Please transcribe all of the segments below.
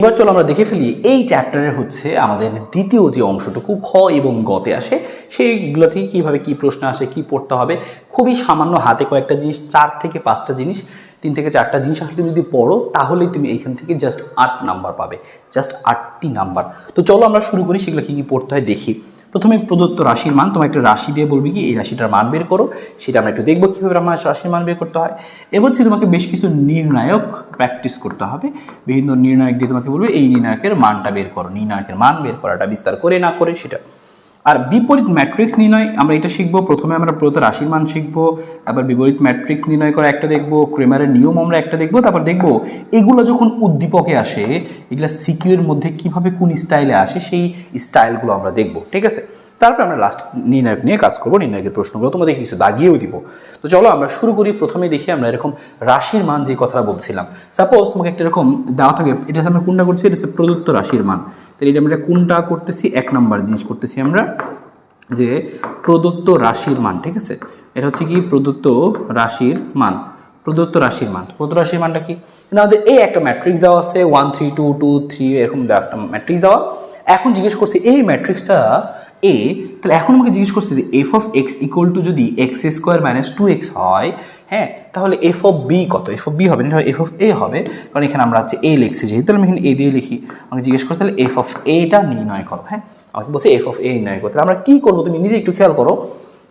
এবার চলো আমরা দেখে ফেলি এই চ্যাপ্টারের হচ্ছে আমাদের দ্বিতীয় যে অংশটুকু খ এবং গতে আসে সেইগুলো থেকে কীভাবে কী প্রশ্ন আসে কী পড়তে হবে। খুবই সামান্য হাতে কয়েকটা জিনিস, 4 থেকে 5টা জিনিস, 3 থেকে 4টা জিনিস আসলে তুমি যদি পড়ো তাহলেই তুমি এইখান থেকে জাস্ট 8 নাম্বার পাবে, জাস্ট 8টি নাম্বার। তো চলো আমরা শুরু করি, সেগুলো কী কী পড়তে হয় দেখি। প্রথমে প্রদত্ত রাশির মান, তোমার একটা রাশি দিয়ে বলবি কি এই রাশিটার মান বের করো, সেটা আমরা একটু দেখবো কীভাবে আমার রাশির মান বের করতে হয়। এবার হচ্ছে তোমাকে বেশ কিছু নির্ণায়ক প্র্যাকটিস করতে হবে, বিভিন্ন নির্ণায়ক দিয়ে তোমাকে বলবে এই নির্ণায়কের মানটা বের করো। নির্ণায়কের মান বের করাটা বিস্তার করে না করে সেটা। আর বিপরীত ম্যাট্রিক্স নির্ণয় আমরা এটা শিখবো। প্রথমে আমরা প্রদত্ত রাশির মান শিখবো, তারপর বিপরীত ম্যাট্রিক্স নির্ণয় করা একটা দেখবো, ক্রেমারের নিয়ম আমরা একটা দেখবো, তারপর দেখবো এগুলো যখন উদ্দীপকে আসে এগুলো সিকিউরের মধ্যে কিভাবে কোন স্টাইলে আসে সেই স্টাইলগুলো আমরা দেখবো, ঠিক আছে। তারপর আমরা লাস্ট নির্ণায়ক নিয়ে কাজ করবো, নির্ণায়কের প্রশ্নগুলো তোমাদের কিছু দাগিয়েও দিব। তো চলো আমরা শুরু করি। প্রথমে দেখি আমরা এরকম রাশির মান যে কথাটা বলছিলাম, সাপোজ তোমাকে একটা এরকম দেওয়া থাকে, এটা আমরা কোনটা করছি, এটা হচ্ছে প্রদত্ত রাশির মান। তাহলে এটা আমরা কোনটা করতেছি, 1 নম্বর জিনিস করতেছি আমরা যে প্রদত্ত রাশির মান, ঠিক আছে। এটা হচ্ছে কি প্রদত্ত রাশির মান। প্রদত্ত রাশির মান, প্রদত্ত রাশির মানটা কি, আমাদের এই একটা ম্যাট্রিক্স দেওয়া আছে 1 3 2 2 3 এরকম একটা ম্যাট্রিক্স দেওয়া। এখন জিজ্ঞেস করছে এই ম্যাট্রিক্সটা এ, তাহলে এখন আমাকে জিজ্ঞেস করছে যে F of x equal to যদি এক্স স্কোয়ার মাইনাস 2x হয়, হ্যাঁ, তাহলে এফ অফ বি কত, এফ অফ বি হবে না, এফ অফ এ হবে, কারণ এখানে আমরা হচ্ছে এ লিখছি, যেহেতু আমি এখানে এ দিয়ে লিখি। আমাকে জিজ্ঞেস করছে তাহলে এফ অফ এটা নির্ণয় করো, হ্যাঁ, আমাকে বলছে এফ অফ এ নির্ণয় করো। তাহলে আমরা কী করবো তুমি নিজে একটু খেয়াল করো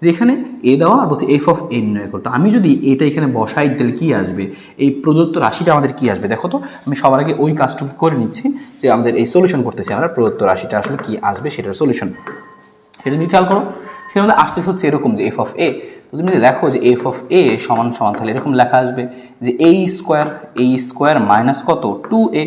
যে এখানে এ দেওয়া আর বলছে এফ অফ এ নির্ণয় করতে। আমি যদি এটা এখানে বসাই তাহলে কী আসবে, এই প্রদত্ত রাশিটা আমাদের কী আসবে দেখো তো। আমি সবার আগে ওই কাজটুকু করে নিচ্ছি যে আমাদের এই সলিউশন করতেছি আমরা, প্রদত্ত রাশিটা আসলে কী আসবে সেটার সলিউশন, সেটা তুমি খেয়াল করো। সেটা আমাদের আসতে হচ্ছে এরকম যে এফ অফ এ, তো তুমি যদি দেখো যে এফ অফ এ সমান সমান, তাহলে এরকম লেখা আসবে যে এই স্কোয়ার মাইনাস কত 2a,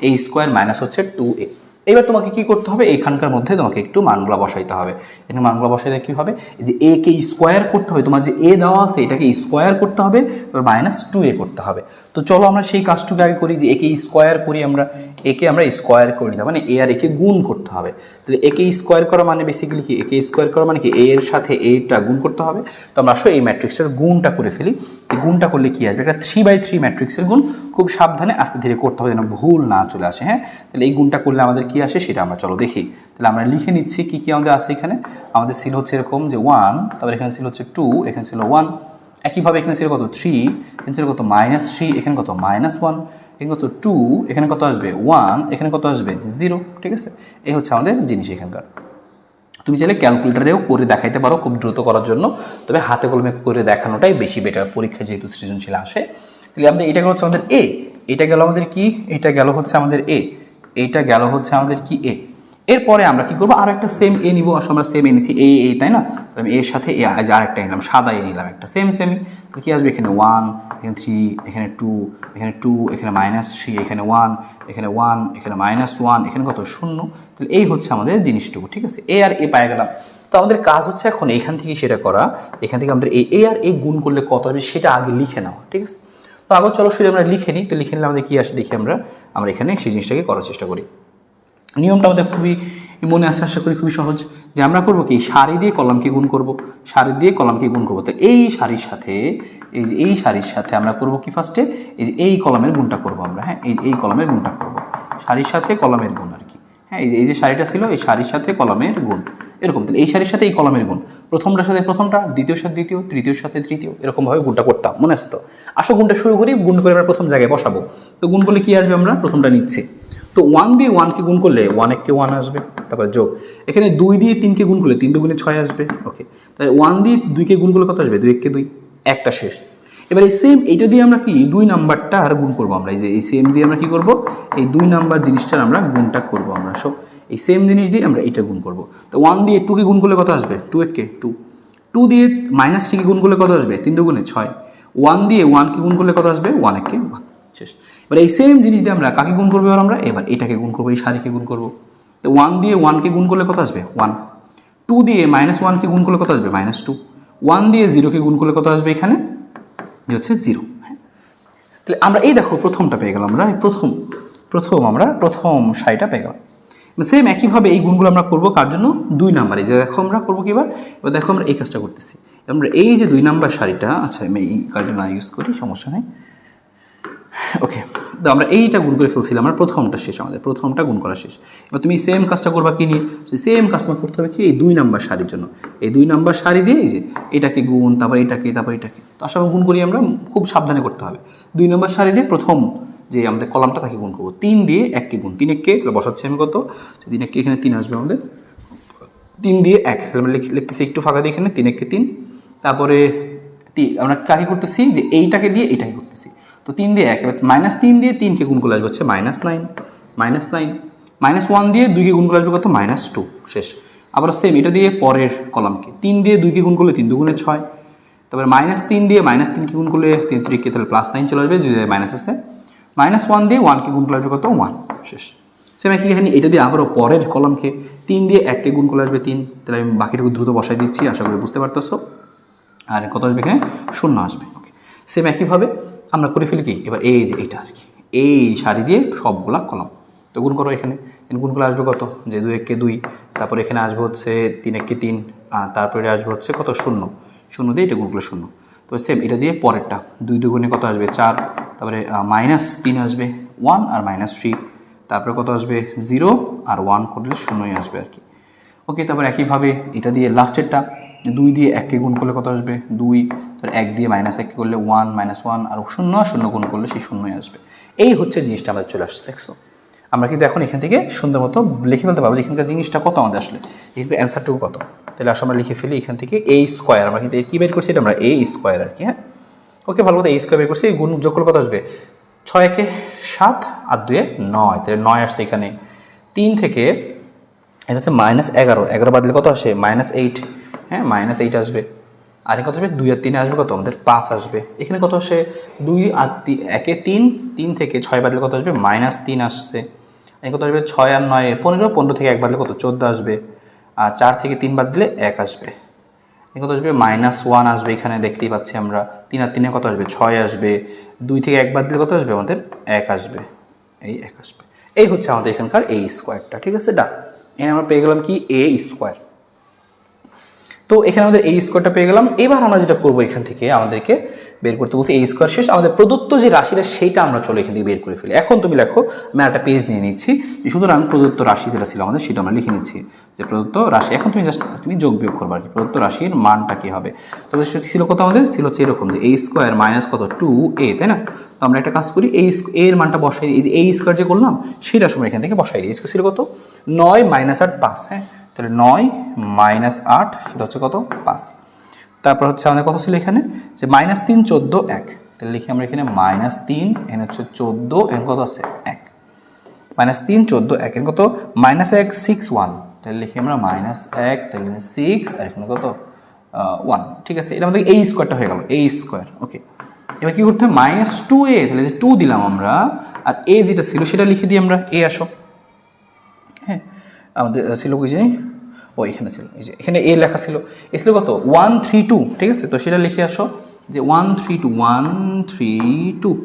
এই স্কোয়ার মাইনাস হচ্ছে 2a। এবার তোমাকে কি করতে হবে, এখানকার মধ্যে তোমাকে একটু মানগুলো বসাইতে হবে। এখানে মানগুলো বসাইতে কী হবে, যে এ কে স্কোয়ার করতে হবে, তোমার যে এ দেওয়া আছে এটাকে স্কোয়ার করতে হবে, এবার মাইনাস 2a করতে হবে। তো চলো আমরা সেই কাজটুকু আগে করি, যে একে স্কোয়ার করি আমরা, একে আমরা স্কোয়ার করে নিতে, মানে এ আর একে গুণ করতে হবে। তাহলে একে স্কোয়ার করা মানে বেসিক্যালি কি, একে স্কোয়ার করা মানে কি এ এর সাথে এটা গুণ করতে হবে। তো আমরা আসলে এই ম্যাট্রিক্সটার গুণটা করে ফেলি। এই গুণটা করলে কি আসবে, একটা 3/3 ম্যাট্রিক্সের গুণ। খুব সাবধানে আস্তে ধীরে করতে হবে যেন ভুল না চলে আসে, হ্যাঁ। তাহলে এই গুণটা করলে আমাদের কি আসে সেটা আমরা চলো দেখি। তাহলে আমরা লিখে নিচ্ছি কি কি আমাদের আছে এখানে। আমাদের ছিল হচ্ছে এরকম যে 1, তারপর এখানে ছিল হচ্ছে 2, এখানে ছিল 1, একইভাবে এখানে ছিল কত 3, এখানে ছিল কত -3, এখানে কত -1, এখানে কত 2, এখানে কত আসবে 1, এখানে কত আসবে 0, ঠিক আছে। এই হচ্ছে আমাদের জিনিস এখানকার। তুমি চাইলে ক্যালকুলেটারেও করে দেখাইতে পারো খুব দ্রুত করার জন্য, তবে হাতে কলমে করে দেখানোটাই বেশি বেটার, পরীক্ষায় যেহেতু সৃজনশীল আসে। তাহলে আমাদের এটা হচ্ছে আমাদের এ, এটা গেল আমাদের কি, এটা গেল হচ্ছে আমাদের এ, এইটা গেল হচ্ছে আমাদের কি এ। এরপরে আমরা কি করবো, আর একটা সেম এ নিবো, আসলে আমরা সেম এ নিছি এ, তাই না। আমি এর সাথে এ আরেকটা নিলাম, সাদা এ নিলাম একটা সেমই। তো কি আসবে এখানে 1, এখানে 3, এখানে 2, এখানে 2, এখানে -3, এখানে 1, এখানে 1, এখানে -1, এখানে কত 0। তাহলে এই হচ্ছে আমাদের জিনিসটুকু, ঠিক আছে। এ আর এ পাই গেলাম। তো আমাদের কাজ হচ্ছে এখন এখান থেকে সেটা করা, এখান থেকে আমাদের এ আর এ গুণ করলে কত হবে সেটা আগে লিখে নেওয়া, ঠিক আছে। তো আগে চলো শুধু আমরা লিখে নিই। তো লিখে নিলে আমাদের কী আসে দেখি, আমরা এখানে সেই জিনিসটাকে করার চেষ্টা করি। নিয়মটা আমাদের খুবই মনে আসে, আশা করি খুবই সহজ। যে আমরা করবো কি, সারি দিয়ে কলামকে গুণ করব, সারি দিয়ে কলামকে গুণ করবো। তো এই সারির সাথে এই যে এই সারির সাথে আমরা করবো কি, ফার্স্টে এই যে এই কলামের গুণটা করবো আমরা, হ্যাঁ, এই কলামের গুণটা করবো, সারির সাথে কলামের গুণ আর কি, হ্যাঁ। এই যে সারিটা ছিল এই সারির সাথে কলামের গুণ, এরকম। তাহলে এই সারির সাথে এই কলামের গুণ, প্রথমটার সাথে প্রথমটা, দ্বিতীয়র সাথে দ্বিতীয়, তৃতীয়র সাথে তৃতীয়, এরকমভাবে গুণটা করতাম, মনে আছে তো। আসো গুণটা শুরু করি, গুণ করে আমরা প্রথম জায়গায় বসাবো। তো গুণ করলে কি আসবে, আমরা প্রথমটা নিচ্ছি। তো 1 দিয়ে 1কে গুণ করলে 1 কে 1 আসবে, তারপর যোগ, এখানে 2 দিয়ে 3কে গুণ করলে 3 দুগুণে 6 আসবে, ওকে। তাহলে 1 দিয়ে 2কে গুণ করলে কত আসবে, 2 কে 2, একটা শেষ। এবার এই সেম এইটা দিয়ে আমরা কি 2 নাম্বারটা আর গুণ করবো আমরা, এই যে এই সেম দিয়ে আমরা কি করব, এই 2 নাম্বার জিনিসটার আমরা গুণটা করবো আমরা সব, এই সেম জিনিস দিয়ে আমরা এটা গুণ করব। তো 1 দিয়ে 2কে গুণ করলে কত আসবে, 2 কে 2, 2 দিয়ে -3কে গুণ করলে কত আসবে, 3 দুগুণে 6, 1 দিয়ে 1কে গুণ করলে কত আসবে, 1 কে 1, শেষ। এবার এই সেম জিনিস দিয়ে আমরা কাকে গুণ করবো, আমরা এবার এটাকে গুণ করবো, এই সারিকে গুণ করবো। 1 দিয়ে 1কে গুণ করলে কত আসবে 1, 2 দিয়ে -1কে গুণ করলে কত আসবে -2, 1 দিয়ে 0কে গুণ করলে কত আসবে, এখানে হচ্ছে 0, হ্যাঁ। তাহলে আমরা এই দেখো প্রথমটা পেয়ে গেলাম, আমরা প্রথম সারিটা পেয়ে গেলাম। সেম একইভাবে এই গুণগুলো আমরা করবো কার জন্য, 2 নাম্বারে। যে দেখো আমরা করবো কি, এবার দেখো আমরা এই কাজটা করতেছি, আমরা এই যে 2 নাম্বার সারিটা, আচ্ছা আমি এই কার্ডটা না ইউজ করি সমস্যা নেই, ওকে, তো আমরা এইটা গুণ করে ফেলছিলাম, আমরা প্রথমটা শেষ, আমাদের প্রথমটা গুণ করা শেষ। এবার তুমি সেম কাজটা করবা কি নিয়ে, সেম কাজটা করতে হবে কি এই 2 নাম্বার সারির জন্য। এই 2 নাম্বার সারি দিয়ে এই যে এটাকে গুণ, তারপর এটাকে, তারপর এটাকে, তো আসলে গুণ করি আমরা, খুব সাবধানে করতে হবে। 2 নাম্বার সারি দিয়ে প্রথম যে আমাদের কলামটা তাকে গুণ করবো, 3 দিয়ে 1কে গুণ, 3 1কে, তাহলে বসাচ্ছি আমি কত, 3 1কে এখানে 3 আসবে আমাদের, 3 দিয়ে 1, তাহলে আমরা লিখতেছি একটু ফাঁকা দিয়ে এখানে 3 1কে 3, তারপরে আমরা কাকে করতেছি যে এইটাকে দিয়ে এইটাকে করতেছি, তো 3 দিয়ে 1, এবার -3 দিয়ে 3কে গুণ করলে আসবে হচ্ছে -9, -1 দিয়ে 2কে গুণ করলে আসবে কত, -2, শেষ। আবার সেম এটা দিয়ে পরের কলামকে 3 দিয়ে 2কে গুণ করলে 3 2 6, তারপরে -3 দিয়ে -3কে গুণ করলে 3 3কে, তাহলে +9 চলে আসবে, 2 মাইনাস আছে, -1 দিয়ে 1কে গুণ করলে আসবে কত, 1, শেষ। সেম একই এখানে এটা দিয়ে আবারও পরের কলামকে 3 দিয়ে 1কে গুণ করলে আসবে 3, তাহলে আমি বাকিটুকু দ্রুত বসাই দিচ্ছি, আশা করি বুঝতে পারতেছো। আর কত আসবে এখানে, 0 আসবে। ওকে, সেম একইভাবে আমরা করে ফেলি কি, এবার এই যে এইটা আর কি, এই সারি দিয়ে সবগুলা কলাম তো গুণ করো, এখানে গুণ করলে আসবে কত, যে 2 1কে 2, তারপরে এখানে আসবে হচ্ছে 3 1কে 3, আর তারপরে আসবে হচ্ছে কত, 0 0 দিয়ে এটা গুণ করলে 0, তো সেম এটা দিয়ে পরেরটা 2 2 গুণে কত আসবে 4, তারপরে -3 আসবে 1 আর -3, তারপরে কত আসবে 0 আর 1 করলে 0ই আসবে আর কি। ওকে, তারপর একইভাবে এটা দিয়ে লাস্টেরটা 2 দিয়ে 1কে গুণ করলে কত আসবে 2, তার 1 দিয়ে -1কে করলে 1 -1 আর 0 আর 0 গুণ করলে সেই 0ই আসবে। এই হচ্ছে জিনিসটা আমাদের চলে আসছে, দেখছো। আমরা কিন্তু এখন এখান থেকে সুন্দর মতো লিখে ফেলতে পারবো যে এখানকার জিনিসটা কত আমাদের আসলে, এখানে অ্যান্সারটুকু কত। তাহলে আসলে আমরা লিখে ফেলি এখান থেকে a², আমরা কিন্তু কী বের করছি, এটা আমরা a² আর কি। হ্যাঁ, ওকে, ভালো কথা, a² বের করছি, গুণ যোগ করলে কত আসবে 6 1 7 আর 2 9, তাহলে 9 আসছে এখানে। 3 থেকে এটা হচ্ছে -11, 11 বাদ দিলে কত আসে -8, হ্যাঁ -8 আসবে। আর কত আসবে 2 আর 3 আসবে কত আমাদের 5 আসবে। এখানে কত আসে 2 আর 1 3, 3 থেকে 6 বাদ দিলে কত আসবে -3 আসছে। এই কত আসবে 6 আর 9 15, 15 থেকে 1 বাদ দিলে কত 14 আসবে। আর 4 থেকে 3 বাদ দিলে 1 আসবে। এই কত আসবে -1 আসবে, এখানে দেখতেই পাচ্ছি আমরা। 3 আর 3 কত আসবে 6 আসবে। 2 থেকে 1 বাদ দিলে কত আসবে আমাদের 1 আসবে, এই 1 আসবে। এই হচ্ছে আমাদের এখানকার a²টা, ঠিক আছে, ডা এখানে আমরা পেয়ে গেলাম কি a²। তো এখানে আমাদের a² পেয়ে গেলাম। এবার আমরা যেটা করবো এখান থেকে আমাদেরকে বের করতে বলছি a² শেষ, আমাদের প্রদত্ত যে রাশিটা সেইটা আমরা চলে এখান থেকে বের করে ফেলি। এখন তুমি লেখো, আমি একটা পেজ নিয়ে নিচ্ছি, সুতরাং প্রদত্ত রাশি যেটা ছিল আমাদের সেটা আমরা লিখে নিচ্ছি, যে প্রদত্ত রাশি। এখন তুমি জাস্ট তুমি যোগ বিয়োগ করবে আর কি, প্রদত্ত রাশির মানটা কি হবে। তো ছিল কত আমাদের, ছিল হচ্ছে এরকম যে a² মাইনাস কত 2a, তাই না। তো আমরা একটা কাজ করি, এর মানটা বসাই, এই যে a² যে করলাম সেটা সময় এখান থেকে বসাই দিই। ছিল কত 9 - 8 5, হ্যাঁ, তাহলে 9 - 8 সেটা হচ্ছে কত 5। তারপর হচ্ছে আমাদের কত ছিল এখানে, যে -3 14 1, তাহলে লিখি আমরা এখানে -3, এখানে হচ্ছে 14, এখানে কত আছে 1, -3 14 1, এখানে কত -1 6 1, তাহলে লিখি আমরা -1, তাহলে 6 আর এখানে কত 1, ঠিক আছে। এটা আমাদের a² হয়ে গেল, a²। ওকে, এবার কি করতে হবে -2a, তাহলে 2 দিলাম আমরা, আর a যেটা ছিল সেটা লিখে দিই আমরা, a আসো। হ্যাঁ, আমাদের ছিল কি জানি, ও এখানে ছিল, এই যে এখানে এ লেখা ছিল, এ ছিল কত 132, ঠিক আছে। তো সেটা লিখে আসো যে 132,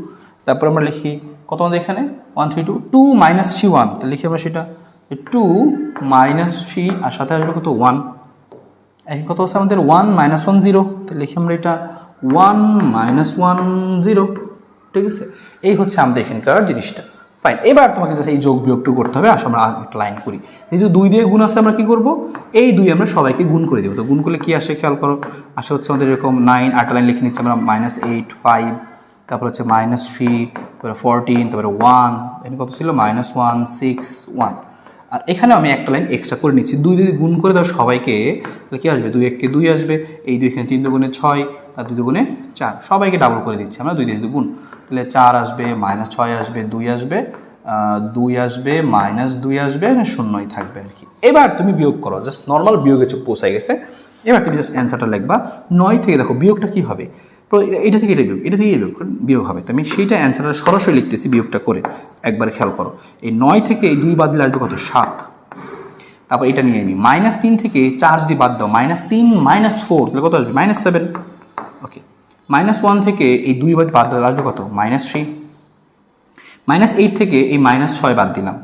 তারপর আমরা লিখি কত আমাদের এখানে 132, 2 - 3 1, তাহলে লিখি আমরা সেটা 2 - 3, আর সাথে আসবে কত 1, এখন কত আছে আমাদের 1 - 1 0, তাহলে লিখি আমরা এটা 1 - 1 0, ঠিক আছে। এই হচ্ছে আমাদের এখানকার জিনিসটা। ফাইন, এবার তোমাকে জাস্ট এই যোগ বিয়োগটুকু করতে হবে। আসলে আমরা একটা লাইন করি, যেহেতু 2 দিয়ে গুণ আছে আমরা কি করব, এই 2 আমরা সবাইকে গুণ করে দেবো। তো গুণ করলে কি আসে খেয়াল করো, আসে হচ্ছে আমাদের এরকম 9, 8 লাইন লিখে নিচ্ছি আমরা, -8 5, তারপর হচ্ছে -3, তারপরে 14, তারপরে 1, এখানে কত ছিল -1 6 1, আর এখানে আমি একটা লাইন এক্সট্রা করে নিচ্ছি। 2 দিয়ে গুণ করে দাও সবাইকে, তাহলে কি আসবে 2 1 কে 2 আসবে, এই 2 এখানে 3 দুগুণে 6, আর 2 দুগুণে 4, সবাইকে ডাবল করে দিচ্ছি আমরা, 2 দিয়ে গুণ, তাহলে 4 আসবে, -6 আসবে, 2 আসবে, 2 আসবে, -2 আসবে, 0ই থাকবে আর কি। এবার তুমি বিয়োগ করো, জাস্ট নর্মাল বিয়োগে চোখ পৌঁছায় গেছে। এবার তুমি জাস্ট অ্যান্সারটা লিখবা। 9 থেকে দেখো বিয়োগটা কি হবে, এটা থেকে এটা বিয়োগ, এটা থেকে বিয়োগ হবে। তো আমি সেইটা অ্যান্সারটা সরাসরি লিখতেছি বিয়োগটা করে, একবার খেয়াল করো। এই 9 থেকে এই 2 বাদ দিলে আসবে কত 7, তারপর এটা নিয়ে নিই -3 থেকে 4 যদি বাদ দাও, -3 - 4, তাহলে কত আসবে -7। ওকে, -1 থেকে এই 2 বাদ দিলে আসবে কত -3, -8 থেকে এই -6 বাদ দিলাম,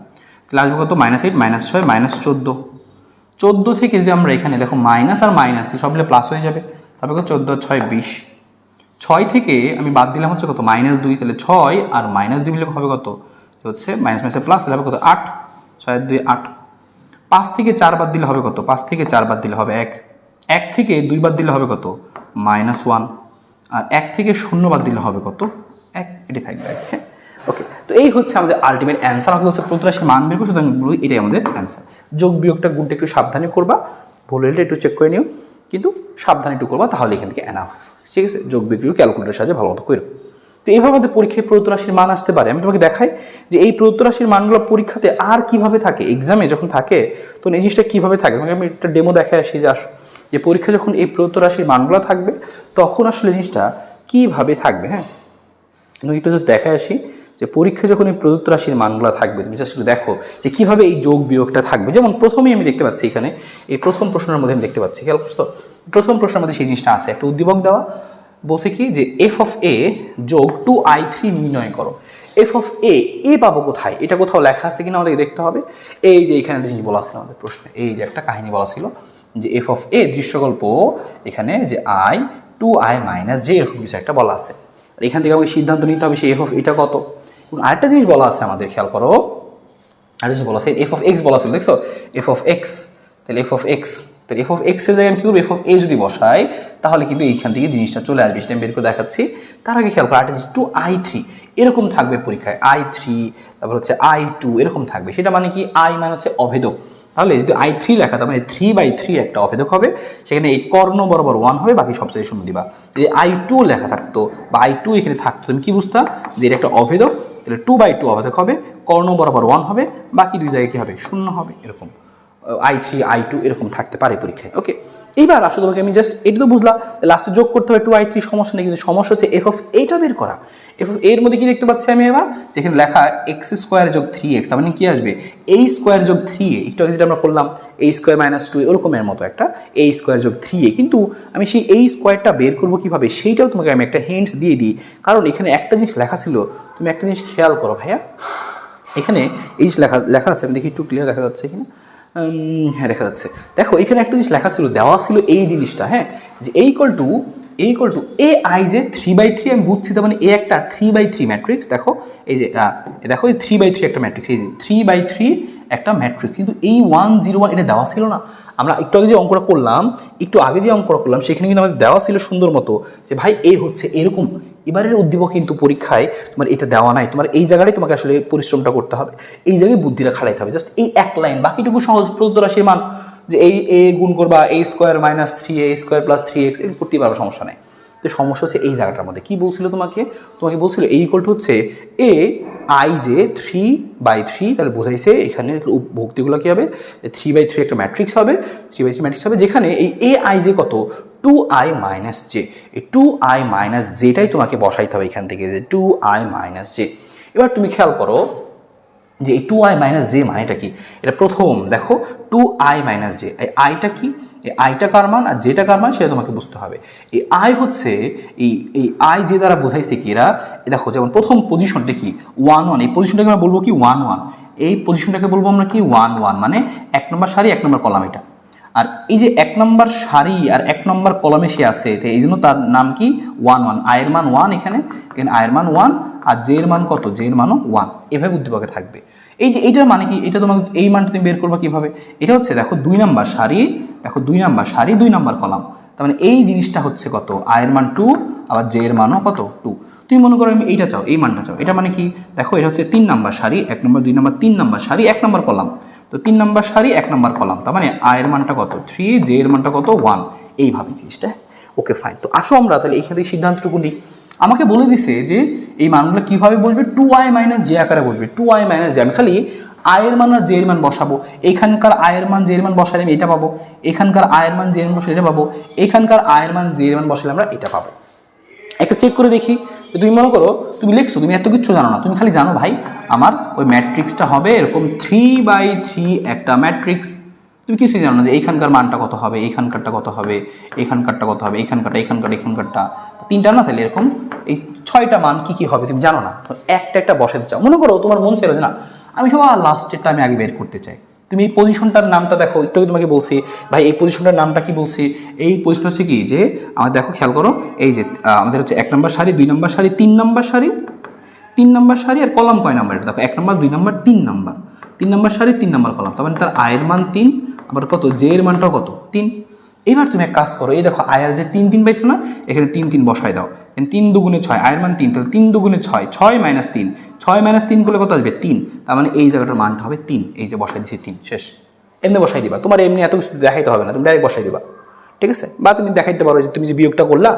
তাহলে আসবে কত -8 - 6 -14, 14 থেকে যদি আমরা এখানে দেখো মাইনাস আর মাইনাস সব মিলে প্লাস হয়ে যাবে, তারপরে 14 আর 6 20, 6 থেকে আমি বাদ দিলাম হচ্ছে কত -2, তাহলে 6 আর -2 মিলে হবে কত হচ্ছে মাইনাস মাইনাসে প্লাস, তাহলে হবে কত 8, 6 আর 2 8। 5 থেকে 4 বাদ দিলে হবে কত, 5 থেকে 4 বাদ দিলে হবে 1, 1 থেকে 2 বাদ দিলে হবে কত -1, আর 1 থেকে 0 বাদ দিলে হবে কত 1, এটা থাকবে 1। হ্যাঁ ওকে, তো এই হচ্ছে আমাদের আলটিমেট অ্যান্সার। আমাদের হচ্ছে প্রদত্ত রাশির মান বের করবো, সুতরাং এটাই আমাদের অ্যান্সার। যোগ বিয়োগটা গুণটা একটু সাবধানে করবা, ভুল হলে একটু চেক করে নিও, কিন্তু সাবধানে একটু করবা, তাহলে এখান থেকে এনাফ। ঠিক আছে, যোগ বিয়োগ ক্যালকুলেটরের সাহায্যে ভালো মতো করো। তো এইভাবে আমাদের পরীক্ষায় প্রদত্ত রাশির মান আসতে পারে। আমি তোমাকে দেখাই যে এই প্রদত্ত রাশির মানগুলো পরীক্ষাতে আর কিভাবে থাকে, এক্সামে যখন থাকে তো এই জিনিসটা কিভাবে থাকে। তোমাকে আমি একটা ডেমো দেখাই আসি যে আসো, যে পরীক্ষা যখন এই প্রদত্ত রাশির মানগুলো থাকবে তখন আসলে জিনিসটা কিভাবে থাকবে। হ্যাঁ, তুমি একটু জাস্ট দেখাই আসি যে পরীক্ষা যখন এই প্রদত্ত রাশির মানগুলো থাকবে, তুমি জাস্ট দেখো যে কিভাবে এই যোগ বিয়োগটা থাকবে। যেমন প্রথমেই আমি দেখতে পাচ্ছি এখানে এই প্রথম প্রশ্নের মধ্যে আমি দেখতে পাচ্ছি, খেয়াল করছো তো, প্রথম প্রশ্নের মধ্যে সেই জিনিসটা আছে, একটা উদ্দীপক দেওয়া, বলছে কি যে এফ অফ এ যোগ 2i3 নির্ণয় করো। এফ অফ এ পাবো কোথায়, এটা কোথাও লেখা আছে কিনা আমাদেরকে দেখতে হবে। এই যে এখানে একটা জিনিস বলা ছিল আমাদের প্রশ্নে, এই যে একটা কাহিনী বলা ছিল যে এফ অফ এ দৃশ্যকল্প এখানে যে i 2i - j এরকম কিছু একটা বলা আছে। আর এখান থেকে আমাকে সিদ্ধান্ত নিতে হবে সেই এফ অফ এটা কত। এবং আরেকটা জিনিস বলা আছে আমাদের, খেয়াল করো, আরেকটা জিনিস বলা আছে এফ অফ এক্স বলা ছিল, দেখছো এফ অফ এক্স, তাহলে এফ অফ এক্স, তাহলে এফ অফ এক্স এর জায়গায় আমি কি করবো, এফ অফ এ যদি বসাই তাহলে কিন্তু এইখান থেকে জিনিসটা চলে আসবে, সেটা আমি বের করে দেখাচ্ছি। তার আগে খেয়াল করো আরেকটা জিনিস 2i3 এরকম থাকবে পরীক্ষায়, i3 তারপর হচ্ছে i2 এরকম থাকবে। সেটা মানে কি i মানে হচ্ছে অভেদক, তাহলে যদি i3 লেখা তার মানে 3/3 একটা অভেদক হবে, সেখানে এই কর্ণ বরাবর 1 হবে, বাকি সব সাইডে 0 দিবা। যদি i2 লেখা থাকতো বা i2 এখানে থাকতো, তুমি কি বুঝতা যে এটা একটা অভেদক, তাহলে 2/2 অভেদক হবে, কর্ণ বরাবর 1 হবে, বাকি দুই জায়গায় কি হবে 0 হবে। এরকম i3 i2 এরকম থাকতে পারে পরীক্ষায়। ওকে, এইবার আসলে তোমাকে আমি জাস্ট এটা তো বুঝলাম, লাস্টে যোগ করতে হবে 2i3, সমস্যা নেই, কিন্তু সমস্যা হচ্ছে এফ অফ এটা বের করা। এফ অফ এর মধ্যে কি দেখতে পাচ্ছি আমি এবার, যেখানে লেখা এক্স স্কোয়ার যোগ 3x, তার মানে কি আসবে a স্কোয়ার যোগ 3a, একটু আগে যেটা আমরা করলাম a স্কোয়ার - 2 ওরকমের মতো একটা a স্কোয়ার যোগ 3a। কিন্তু আমি সেই a স্কোয়ারটা বের করবো কিভাবে সেইটাও তোমাকে আমি একটা হিন্টস দিয়ে দিই, কারণ এখানে একটা জিনিস লেখা ছিল, তুমি একটা জিনিস খেয়াল করো ভাইয়া, এখানে এই লেখা আছে, আমি দেখি একটু ক্লিয়ার দেখা যাচ্ছে কিনা, হ্যাঁ দেখা যাচ্ছে। দেখো এখানে একটা জিনিস লেখা ছিল, দেওয়া ছিল এই জিনিসটা, হ্যাঁ, যে এ ইকুয়াল টু এ আই যে 3/3, আমি বুঝছি তার মানে এ একটা 3/3 ম্যাট্রিক্স। দেখো এই যে দেখো এই 3/3 একটা ম্যাট্রিক্স, এই যে 3/3 একটা ম্যাট্রিক্স, কিন্তু এই 101 এটা দেওয়া ছিল না। আমরা একটু আগে যে অঙ্কটা করলাম, সেখানে কিন্তু আমাদের দেওয়া ছিল সুন্দর মতো যে ভাই এই হচ্ছে এরকম। এবারের উদ্দীপক কিন্তু পরীক্ষায় তোমার এটা দেওয়া নাই, তোমার এই জায়গাটাই তোমাকে আসলে পরিশ্রমটা করতে হবে, এই জায়গায় বুদ্ধিটা খাটাইতে হবে, জাস্ট এই এক লাইন, বাকিটুকু সহজ। প্রদত্ত রাশির মান যে এই এ গুণ করবা a square - 3a square plus 3x, এটা করতেই পারো, সমস্যা নেই। তো সমস্যা হচ্ছে এই জায়গাটার মধ্যে কি বলছিল তোমাকে বলছিল এ ইকুয়াল টু হচ্ছে এ আই যে 3/3, তাহলে বোঝাইছে এখানে ভক্তিগুলো কি হবে, 3/3 একটা ম্যাট্রিক্স হবে, 3/3 ম্যাট্রিক্স হবে, যেখানে এই এ আই যে কত 2i - j, এই 2i - jটাই তোমাকে বসাইতে হবে এখান থেকে, যে 2i - j। এবার তুমি খেয়াল করো যে এই 2i - j মানেটা কি, এটা প্রথম দেখো 2i - j, এই আইটা কি, এই আইটা কার মান আর জেটা কার মান সেটা তোমাকে বুঝতে হবে। এই আই হচ্ছে এই আই যে দ্বারা বোঝাইছে কি এরা, দেখো যেমন প্রথম পজিশনটা কি 1 1, এই পজিশনটাকে আমরা বলবো কি 1 1, এই পজিশনটাকে বলবো আমরা কি 1 1, মানে 1 নম্বর সারি 1 নম্বর কলাম এটা। আর এই যে 1 নম্বর সারি আর 1 নম্বর কলামে সে আছে, এই জন্য তার নাম কি 1 1, আয়ের মান 1, এখানে আয়ের মান 1 আর জে এর মান কত, জে এর মানও 1, এভাবে উদ্দীপকে থাকবে। এই যে এইটার মানে কি, এটা তোমাকে এই মানটা তুমি বের করবা কিভাবে, এটা হচ্ছে দেখো 2 নম্বর সারি, দেখো 2 নম্বর সারি 2 নম্বর কলাম, তার মানে এই জিনিসটা হচ্ছে কত, আয়ের মান 2 আবার জে এর মানও কত 2। তুমি মনে করো আমি এইটা চাও, এই মানটা চাও, এটা মানে কি দেখো এটা হচ্ছে 3 নম্বর সারি 1 নম্বর 2 নম্বর 3 নম্বর সারি 1 নম্বর কলাম, তো 3 নম্বর সারি 1 নম্বর কলাম, তার মানে আয়ের মানটা কত 3, জে এর মানটা কত 1, এইভাবে জিনিসটা। ওকে ফাইন, তো আসো আমরা তাহলে এইখান থেকে সিদ্ধান্তটুকু নিই। আমাকে বলে দিছে যে এই মানগুলো কিভাবে বসবে, 2i - j আকারে বসবে, 2i - j, আমি খালি আয়ের মান আর জে এর মান বসাবো, এখানকার আয়ের মান জে এর মান বসালে আমি এটা পাবো, এখানকার আয়ের মান জে এর মান বসালে এটা পাবো, এখানকার আয়ের মান জে এর মান বসালে আমরা এটা পাবো। একটা চেক করে দেখি, তুমি মনে করো তুমি লিখছো, তুমি এত কিছু জানো না, তুমি খালি জানো ভাই আমার ওই ম্যাট্রিক্সটা হবে এরকম 3/3 একটা ম্যাট্রিক্স, তুমি কিছুই জানো না যে এইখানকার মানটা কত হবে, এইখানকারটা কত হবে, এইখানকারটা কত হবে, এইখানকারটা 3টা না, তাহলে এরকম এই 6টা মান কি কি হবে তুমি জানো না, তো একটা একটা বসাতে চাও। মনে করো তোমার মন ছিল যে না আমি সবার লাস্টেরটা আমি আগে বের করতে চাই, তো তুমি এই পজিশনটার নামটা দেখো, একটু তোমাকে বলছি ভাই এই পজিশনটার নামটা কি বলছি, এই পজিশন হচ্ছে কি যে আমাদের দেখো খেয়াল করো, এই যে আমাদের হচ্ছে 1 নম্বর সারি, 2 নম্বর সারি, 3 নম্বর সারি, 3 নম্বর সারি, আর কলাম কয় নাম্বার এটা দেখো, 1 নম্বর, 2 নম্বর, 3 নম্বর, 3 নম্বর সারি, 3 নম্বর কলাম, তার মানে তার আয়ের মান 3, আবার কত জে এর মানটাও কত 3। এবার তুমি এক কাজ করো, এই দেখো আয়ের যে 3 3 পাইছো না, এখানে 3 3 বসাই দাও, 3 দুগুণে 6, আয়ের মান 3, তাহলে 3 দুগুণে 6, 6 মাইনাস 3, 6 মাইনাস 3 করলে কত আসবে 3, তার মানে এই জায়গাটার মানটা হবে 3, এই যে বসাই দিচ্ছি 3, শেষ। এমনি বসাই দিবা, তোমার এমনি এত কিছু দেখাইতে হবে না, তুমি ডাইরেক্ট বসাই দিবা, ঠিক আছে। বা তুমি দেখাইতে পারো যে তুমি যে বিয়োগটা করলা,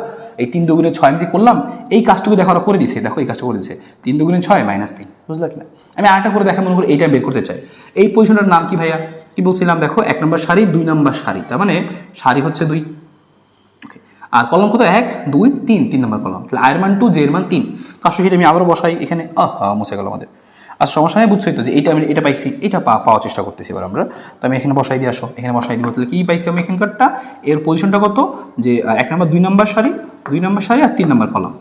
এই 3 দুগুণে 6 আমি যে করলাম, এই কাজটুকু দেখো করে দিছে, দেখো এই কাজটা করে দিচ্ছে, 3 দুগুণে 6 মাইনাস 3, বুঝলা কিনা। আমি আরেকটা করে দেখা, মনে করি এইটা বের করতে চাই। এই পজিশনটার নাম কি ভাইয়া, কি বলছিলাম দেখো, 1 নম্বর সারি, 2 নম্বর সারি, তার মানে সারি হচ্ছে 2, ওকে, আর কলম কত 1 2 3, 3 নম্বর কলম, তাহলে আয়ের মান 2, জে এর মান 3, কাজটা সেটা আমি আবারও বসাই এখানে, মুছে গেল আমাদের। আচ্ছা সমস্যা নেই, বুঝছোই তো যে এটা আমি এটা পাইছি, এটা পাওয়ার চেষ্টা করতেছি এবার আমরা, তো আমি এখানে বসাই দিয়ে আসো, এখানে বসাই দিব, তাহলে কি পাইছি আমি এখানকারটা, এর পজিশনটা কত, যে 1 নম্বর 2 নম্বর সারি, 2 নম্বর সারি আর 3 নম্বর কলম,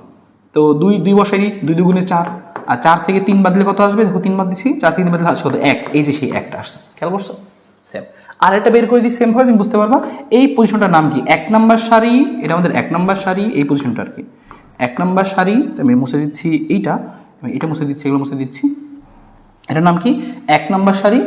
তো 2 2 বসাই দিই, 2 দুগুণে 4, আর 4 থেকে 3 বাদলে কত আসবে, দেখো 3 বাদ দিচ্ছি, 4 থেকে 3 বাদলে আসছে কত 1, এই যে সেই একটা আসছে, খেয়াল করছো, সেম। আর এটা বের করে দিই সেম ভাবে, তুমি বুঝতে পারবা এই পজিশনটার নাম কি, 1 নম্বর সারি, এটা আমাদের 1 নম্বর সারি, এই পজিশনটা আর কি 1 নম্বর সারি, আমি মুছে দিচ্ছি এইটা, আমি এটা মুছে দিচ্ছি, এগুলো মুছে দিচ্ছি, এটার নাম কি 1 নম্বর সারি,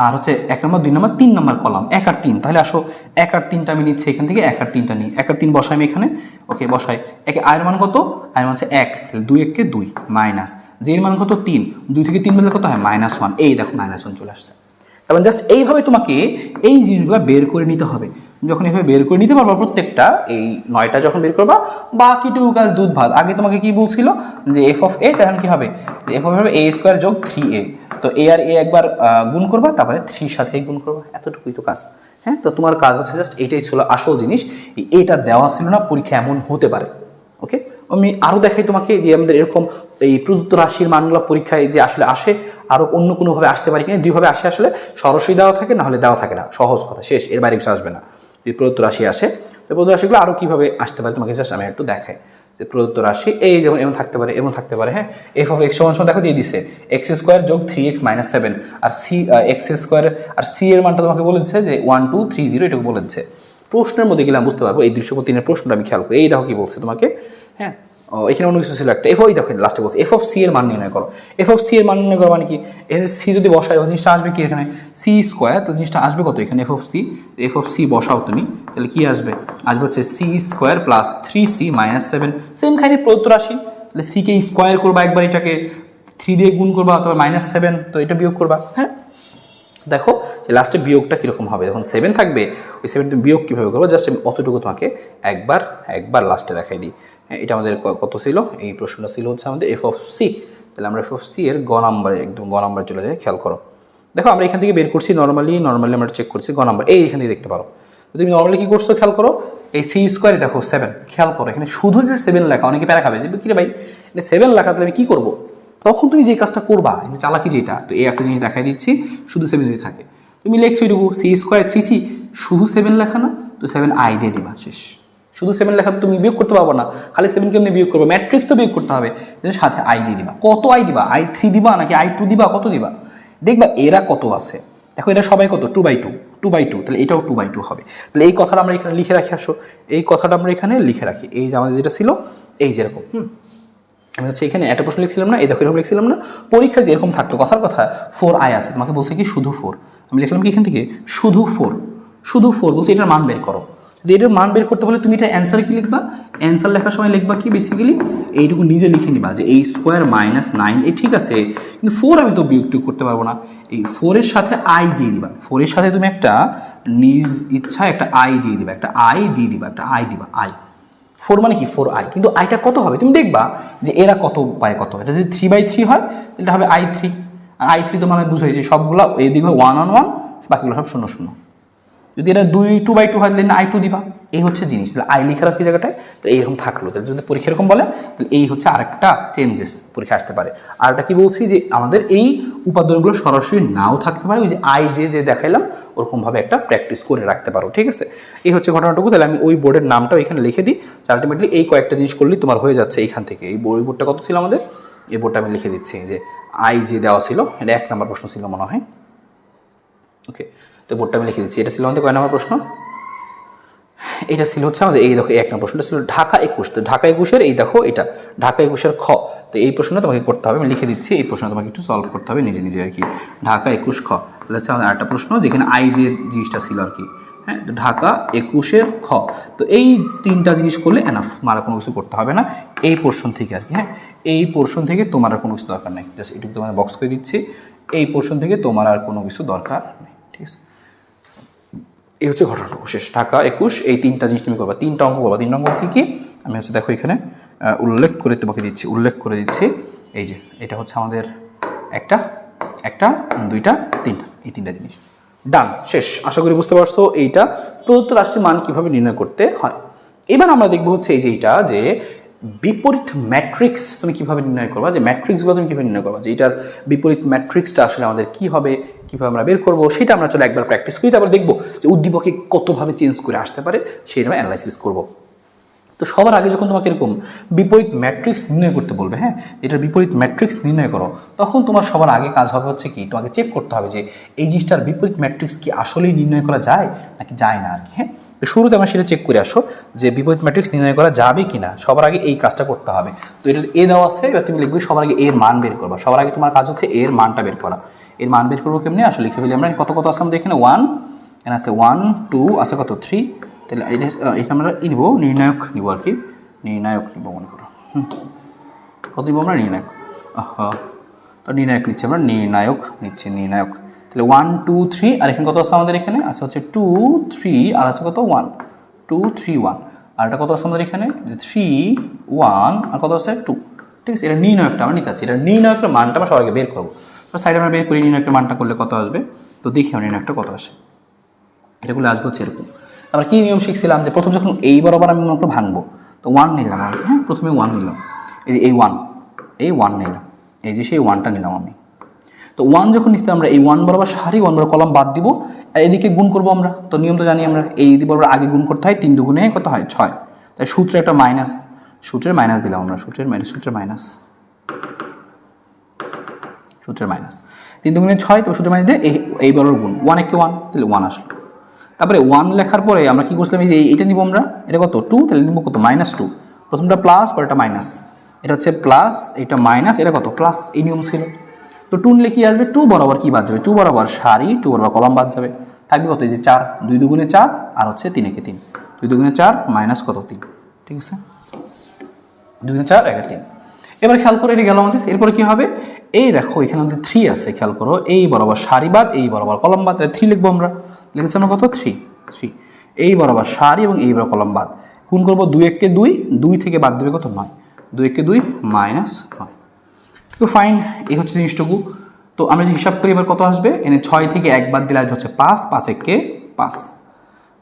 আর হচ্ছে 1 নম্বর 2 নম্বর 3 নম্বর কলাম, 1 আর 3, তাহলে আসো 1 আর 3টা আমি নিচ্ছি এখান থেকে, 1 আর 3টা নিই, 1 আর 3 বসাই আমি এখানে, ওকে বসাই, একে আয়ের মান কত, আয়ের মান হচ্ছে 1, তাহলে 2 1 কে 2 মাইনাস, জে এর মান কত 3, 2 থেকে 3 বাদলে কত হয় -1, এই দেখো -1 চলে আসছে। তারপর জাস্ট এইভাবে তোমাকে এই জিনিসগুলো বের করে নিতে হবে, যখন এইভাবে বের করে নিতে পারবা প্রত্যেকটা, এই 9টা যখন বের করবা, বাকিটুকু কাজ দুধ ভাত। আগে তোমাকে কি বলছিল যে এফ অফ এ, তখন কি হবে, এফ অফ হবে a² যোগ 3a, তো এ আর এ একবার গুণ করবা, তারপরে 3 সাথে গুণ করবা, এতটুকুই তো কাজ। হ্যাঁ, তো তোমার কাজ হচ্ছে জাস্ট এইটাই ছিল আসল জিনিস, এটা দেওয়া ছিল না, পরীক্ষা এমন হতে পারে। ওকে, আমি আরও দেখাই তোমাকে যে আমাদের এরকম এই প্রদত্ত রাশির মানগুলো পরীক্ষায় যে আসলে আসে, আরও অন্য কোনোভাবে আসতে পারি কিনা, দুইভাবে আসে, আসলে সরাসরি দেওয়া থাকে, না হলে দেওয়া থাকে না, সহজ কথা, শেষ, এর বাইরে কিছু আসবে না। যদি প্রদত্ত রাশি আসে, তো প্রদত্ত রাশিগুলো আরও কীভাবে আসতে পারে তোমাকে জাস্ট আমি একটু দেখাই, যে প্রদত্ত রাশি এই যেমন এমন থাকতে পারে, এমন থাকতে পারে। হ্যাঁ, এফ অফ এক্স সমান দেখো দিয়ে দিছে x² যোগ 3x - 7, আর সি x² আর সি এর মানটা তোমাকে বলেছে যে 1 2 3 0, এটুকু বলেছে। প্রশ্নের মধ্যে গেলে আমি বুঝতে পারবো, এই 203-এর প্রশ্নটা আমি খেয়াল করি, এই দেখো কি বলছে তোমাকে। হ্যাঁ, এখানে অন্য কিছু ছিল একটা, এফ ওই দেখো লাস্টে বলছে এফ অফ সি এর মান নির্ণয় করো। এফ অফ সি এর মান নির্ণয় করো মানে কি, এখানে সি যদি বসায় জিনিসটা আসবে কি, এখানে c², তো জিনিসটা আসবে কত এখানে এফ অফ সি বসাও তুমি, তাহলে কি আসবে, আসবে হচ্ছে c² প্লাস 3c - 7, সেম খাইনি প্রদত্ত রাশি, তাহলে সি কে স্কোয়ার করবা একবার, এটাকে 3 দিয়ে গুণ করবা, অথবা -7, তো এটা বিয়োগ করবা। হ্যাঁ, দেখো লাস্টে বিয়োগটা কীরকম হবে, যখন 7 থাকবে, ওই 7 তুমি বিয়োগ কীভাবে করবো, জাস্ট আমি অতটুকু তোমাকে একবার লাস্টে দেখাই দিই। হ্যাঁ, এটা আমাদের কত ছিল, এই প্রশ্নটা ছিল হচ্ছে আমাদের এফ অফ সি, তাহলে আমরা এফ অফ সি এর গ নাম্বারে, একদম গ নাম্বার চলে যাই, খেয়াল করো। দেখো আমরা এখান থেকে বের করছি নর্মালি আমরা চেক করছি গ নাম্বার, এই এখান থেকে দেখতে পারো। তো তুমি নর্মালি কী করছো খেয়াল করো, এই c² দেখো 7, খেয়াল করো এখানে শুধু যে 7 লেখা, অনেকে প্যারা খাবে যে কিরে ভাই এটা 7 লেখা, তাহলে আমি কী করবো, তখন তুমি যে কাজটা করবা, চালাকি যেটা, তো এই একটা জিনিস দেখাই দিচ্ছি, শুধু 7 যদি থাকে, তুমি লেখছো এটুকু c² 3c, শুধু 7 লেখা না, তো 7i দিয়ে দিবা, শেষ। শুধু 7 লেখা তো তুমি বিয়োগ করতে পারবো না, খালি 7 কেমনি বিয়োগ করবে, ম্যাট্রিক্স তো বিয়োগ করতে হবে, সাথে i দিয়ে দিবা। কত i দিবা, i3 দিবা নাকি i2 দিবা, কত দিবা, দেখবা এরা কত আছে, দেখো এটা সবাই কত 2/2, তাহলে এটাও 2/2 হবে। তাহলে এই কথাটা আমরা এখানে লিখে রাখি, আসো এই কথাটা আমরা এখানে লিখে রাখি, এই যে আমাদের যেটা ছিল এই যেরকম, আমি হচ্ছে এখানে একটা প্রশ্ন লিখছিলাম না, এই দেখো এরকম লিখছিলাম না, পরীক্ষা এরকম থাকতো, কথার কথা 4i আছে, তোমাকে বলছে কি শুধু 4, আমি লিখলাম কি এখান থেকে শুধু 4 বলছে, এটার মান বের করো। যদি এটার মান বের করতে বলে তুমি এটা অ্যান্সার কি লিখবা, অ্যান্সার লেখার সময় লিখবা কি বেসিক্যালি এইটুকু নিজে লিখে নিবা যে a² - 9, এই ঠিক আছে, কিন্তু 4 আমি তো বিয়োগ করতে পারবো না, এই 4 এর সাথে i দিয়ে দিবা, 4 এর সাথে তুমি একটা নিজ ইচ্ছা একটা i দিয়ে দিবা, একটা i দিবা, i 4 মানে কি 4i, কিন্তু আইটা কত হবে তুমি দেখবা যে এরা কত পায় কত, এটা যদি 3/3 হয় এটা হবে i3, আর i3 তো মানে বুঝাই যে সবগুলো এদিকে 1 on 1, বাকিগুলো সব 0 0। যদি এটা 2/2 হয় তাহলে i2 দিবা, এই হচ্ছে জিনিস। তাহলে আই লিখার কি জায়গাটায়, তো এইরকম থাকলো, তাহলে যদি পরীক্ষা এরকম বলে তাহলে এই হচ্ছে আরেকটা চেঞ্জেস পরীক্ষা আসতে পারে। আর এটা কি বলছি যে আমাদের এই উপাদানগুলো সরাসরি নাও থাকতে পারে, ওই যে আই যে দেখাইলাম ওরকমভাবে একটা প্র্যাকটিস করে রাখতে পারো, ঠিক আছে। এই হচ্ছে ঘটনাটুকু। তাহলে আমি ওই বোর্ডের নামটাও এখানে লিখে দিই, আলটিমেটলি এই কয়েকটা জিনিস করলেই তোমার হয়ে যাচ্ছে এইখান থেকে। এই বোর্ডটা কত ছিল আমাদের, এই বোর্ডটা আমি লিখে দিচ্ছি যে আই যে দেওয়া ছিল, এটা 1 নম্বর প্রশ্ন ছিল মনে হয়, ওকে, তো বোর্ডটা আমি লিখে দিচ্ছি। এটা ছিল আমাদের কয় নম্বর প্রশ্ন? এটা ছিল হচ্ছে আমাদের এই দেখো 1 নম্বর প্রশ্নটা ছিল ঢাকা 21। তো ঢাকা 21-এর এই দেখো এটা ঢাকা 21-এর খ। তো এই প্রশ্নটা তোমাকে করতে হবে, আমি লিখে দিচ্ছি। এই প্রশ্নটা তোমাকে একটু সলভ করতে হবে নিজে নিজে আর কি। ঢাকা 21 খ, তাহলে হচ্ছে আমাদের আরেকটা প্রশ্ন যেখানে আইজের জিনিসটা ছিল আর কি। হ্যাঁ, ঢাকা 21-এর খ। তো এই 3টা জিনিস করলে এনাফ, আর কোনো কিছু করতে হবে না এই পোর্শন থেকে আর কি। হ্যাঁ, এই পোর্শন থেকে তোমার আর কোনো কিছু দরকার নেই, জাস্ট এটুকু তোমার বক্স করে দিচ্ছি। এই পোর্শন থেকে তোমার আর কোনো কিছু দরকার নেই, ঠিক আছে? এই হচ্ছে ঘটনাটুকু শেষ। ঢাকা 21 এই 3টা জিনিস তুমি করবা, 3টা অঙ্ক করবা। 3 অঙ্ক কি আমি হচ্ছে দেখো এখানে উল্লেখ করে তোমাকে দিচ্ছি, উল্লেখ করে দিচ্ছি। এই যে এটা হচ্ছে আমাদের একটা 2টা 3টা, এই 3টা জিনিস ডান, শেষ। আশা করি বুঝতে পারছো এইটা প্রদত্ত রাশির মান কিভাবে নির্ণয় করতে হয়। এবার আমরা দেখবো হচ্ছে এই যে এইটা যে বিপরীত ম্যাট্রিক্স তুমি কিভাবে নির্ণয় করবা, যে ম্যাট্রিক্সগুলো তুমি কিভাবে নির্ণয় করবা, যে এটার বিপরীত ম্যাট্রিক্সটা আসলে আমাদের কি হবে, কিভাবে আমরা বের করবো সেটা আমরা চলে একবার প্র্যাকটিস করি, তারপর দেখবো যে উদ্দীপকে কতভাবে চেঞ্জ করে আসতে পারে সেটা আমরা অ্যানালাইসিস করবো। তো সবার আগে যখন তোমাকে এরকম বিপরীত ম্যাট্রিক্স নির্ণয় করতে বলবে, হ্যাঁ এটার বিপরীত ম্যাট্রিক্স নির্ণয় করো, তখন তোমার সবার আগে কাজ হবে হচ্ছে কি, তোমাকে চেক করতে হবে যে এই জিনিসটার বিপরীত ম্যাট্রিক্স কি আসলেই নির্ণয় করা যায় নাকি যায় না আর কি। হ্যাঁ, তো শুরুতে আমরা সেটা চেক করে আসো যে বিপরীত ম্যাট্রিক্স নির্ণয় করা যাবে কিনা। সবার আগে এই কাজটা করতে হবে। তো এটা এ দেওয়া আছে, এবার তুমি লিখবে সবার আগে এর মান বের করবা। সবার আগে তোমার কাজ হচ্ছে এর মানটা বের করা। এর মান বের করবো কেমনি, আসলে লিখে ফেলি আমরা। কত কত আছে আমাদের এখানে 1, এখানে আছে 1 2 আছে কত 3, তাহলে এটা আমরা নিব নির্ণায়ক নিব আর কি, নির্ণায়ক নিব মনে করো। কত নিব আমরা? নির্ণায়ক। তো নির্ণায়ক নিচ্ছি আমরা, নির্ণায়ক নিচ্ছি, নির্ণায়ক। তাহলে 1 2 3, আর এখানে কত আছে আমাদের? এখানে আছে হচ্ছে 2 3, আর আছে কত 1 2 3 1, আর এটা কত আছে আমাদের এখানে? যে 3 1, আর কত আছে 2। ঠিক আছে, এটা নির্ণায়কটা আমরা নিতে চাচ্ছি। এটা নির্ণায়কের মানটা আমরা সবাইকে বের করবো। তো সাইডে আমরা বের করি নির্ণায়কের মানটা করলে কত আসবে। তো দেখি আমরা নির্ণায়কটা কত আসে। এটা করলে আসবো হচ্ছে এরকম। আমরা কী নিয়ম শিখছিলাম যে প্রথম যখন এই বরাবর আমি মনে করো ভাঙবো, তো 1 নিলাম আমি। হ্যাঁ, প্রথমে 1 নিলাম, এই যে এই 1 নিলাম, এই যে সেই 1টা নিলাম আমি। তো 1 যখন নিচ্ছি আমরা এই 1 বরাবর সারি, 1 বরাবর কলাম বাদ দিব, এদিকে গুণ করবো আমরা। তো নিয়ম তো জানি আমরা, এই বরাবর আগে গুণ করতে হয়, 3 দুগুণে কত হয় 6। তাই সূত্রে একটা মাইনাস, সূত্রের মাইনাস দিলাম আমরা, সূত্রের মাইনাস 3 দুগুণে 6, তো সূত্রের মাইনাস দিয়ে এই বরাবর গুণ 1 একে 1, তাহলে 1 আসলো। তারপরে 1 লেখার পরে আমরা কি করছিলাম, এই যে এটা নিব আমরা, এটা কত 2, তাহলে নিব কত -2। প্রথমটা প্লাস, পরেরটা মাইনাস। এটা হচ্ছে প্লাস, এটা মাইনাস, এটা কত প্লাস, এই নিয়ম ছিল। তো 2 নিলে কি আসবে? 2 বরাবর কি বাদ যাবে? 2 বরাবর সারি, 2 বরাবর কলাম বাদ যাবে, থাকবে কত? এই যে 4, 2 দুগুণে 4, আর হচ্ছে 3 একে 3, 2 দুগুণে 4 মাইনাস কত 3। ঠিক আছে, 2 দুগুণে 4 একে 3। এবার খেয়াল করে এটা গেল আমাদের। এরপরে কি হবে? এই দেখো এখানে আমাদের 3 আছে, খেয়াল করো, এই বরাবর সারি বাদ, এই বরাবর কলাম বাদ, 3 লিখবো আমরা। লিখেছি আমরা কত 3, এই বরাবর সারি এবং এই বরাবর কলাম বাদ, গুণ করবো 2 একে 2, 2 থেকে বাদ দেবে কত 9, 2 একে 2 -9। তো ফাইন, এই হচ্ছে জিনিসটুকু। তো আমরা যে হিসাব করি এবার কত আসবে, এনে 6 থেকে 1 বাদ দিলে আসবে হচ্ছে 5, 5 একে 5,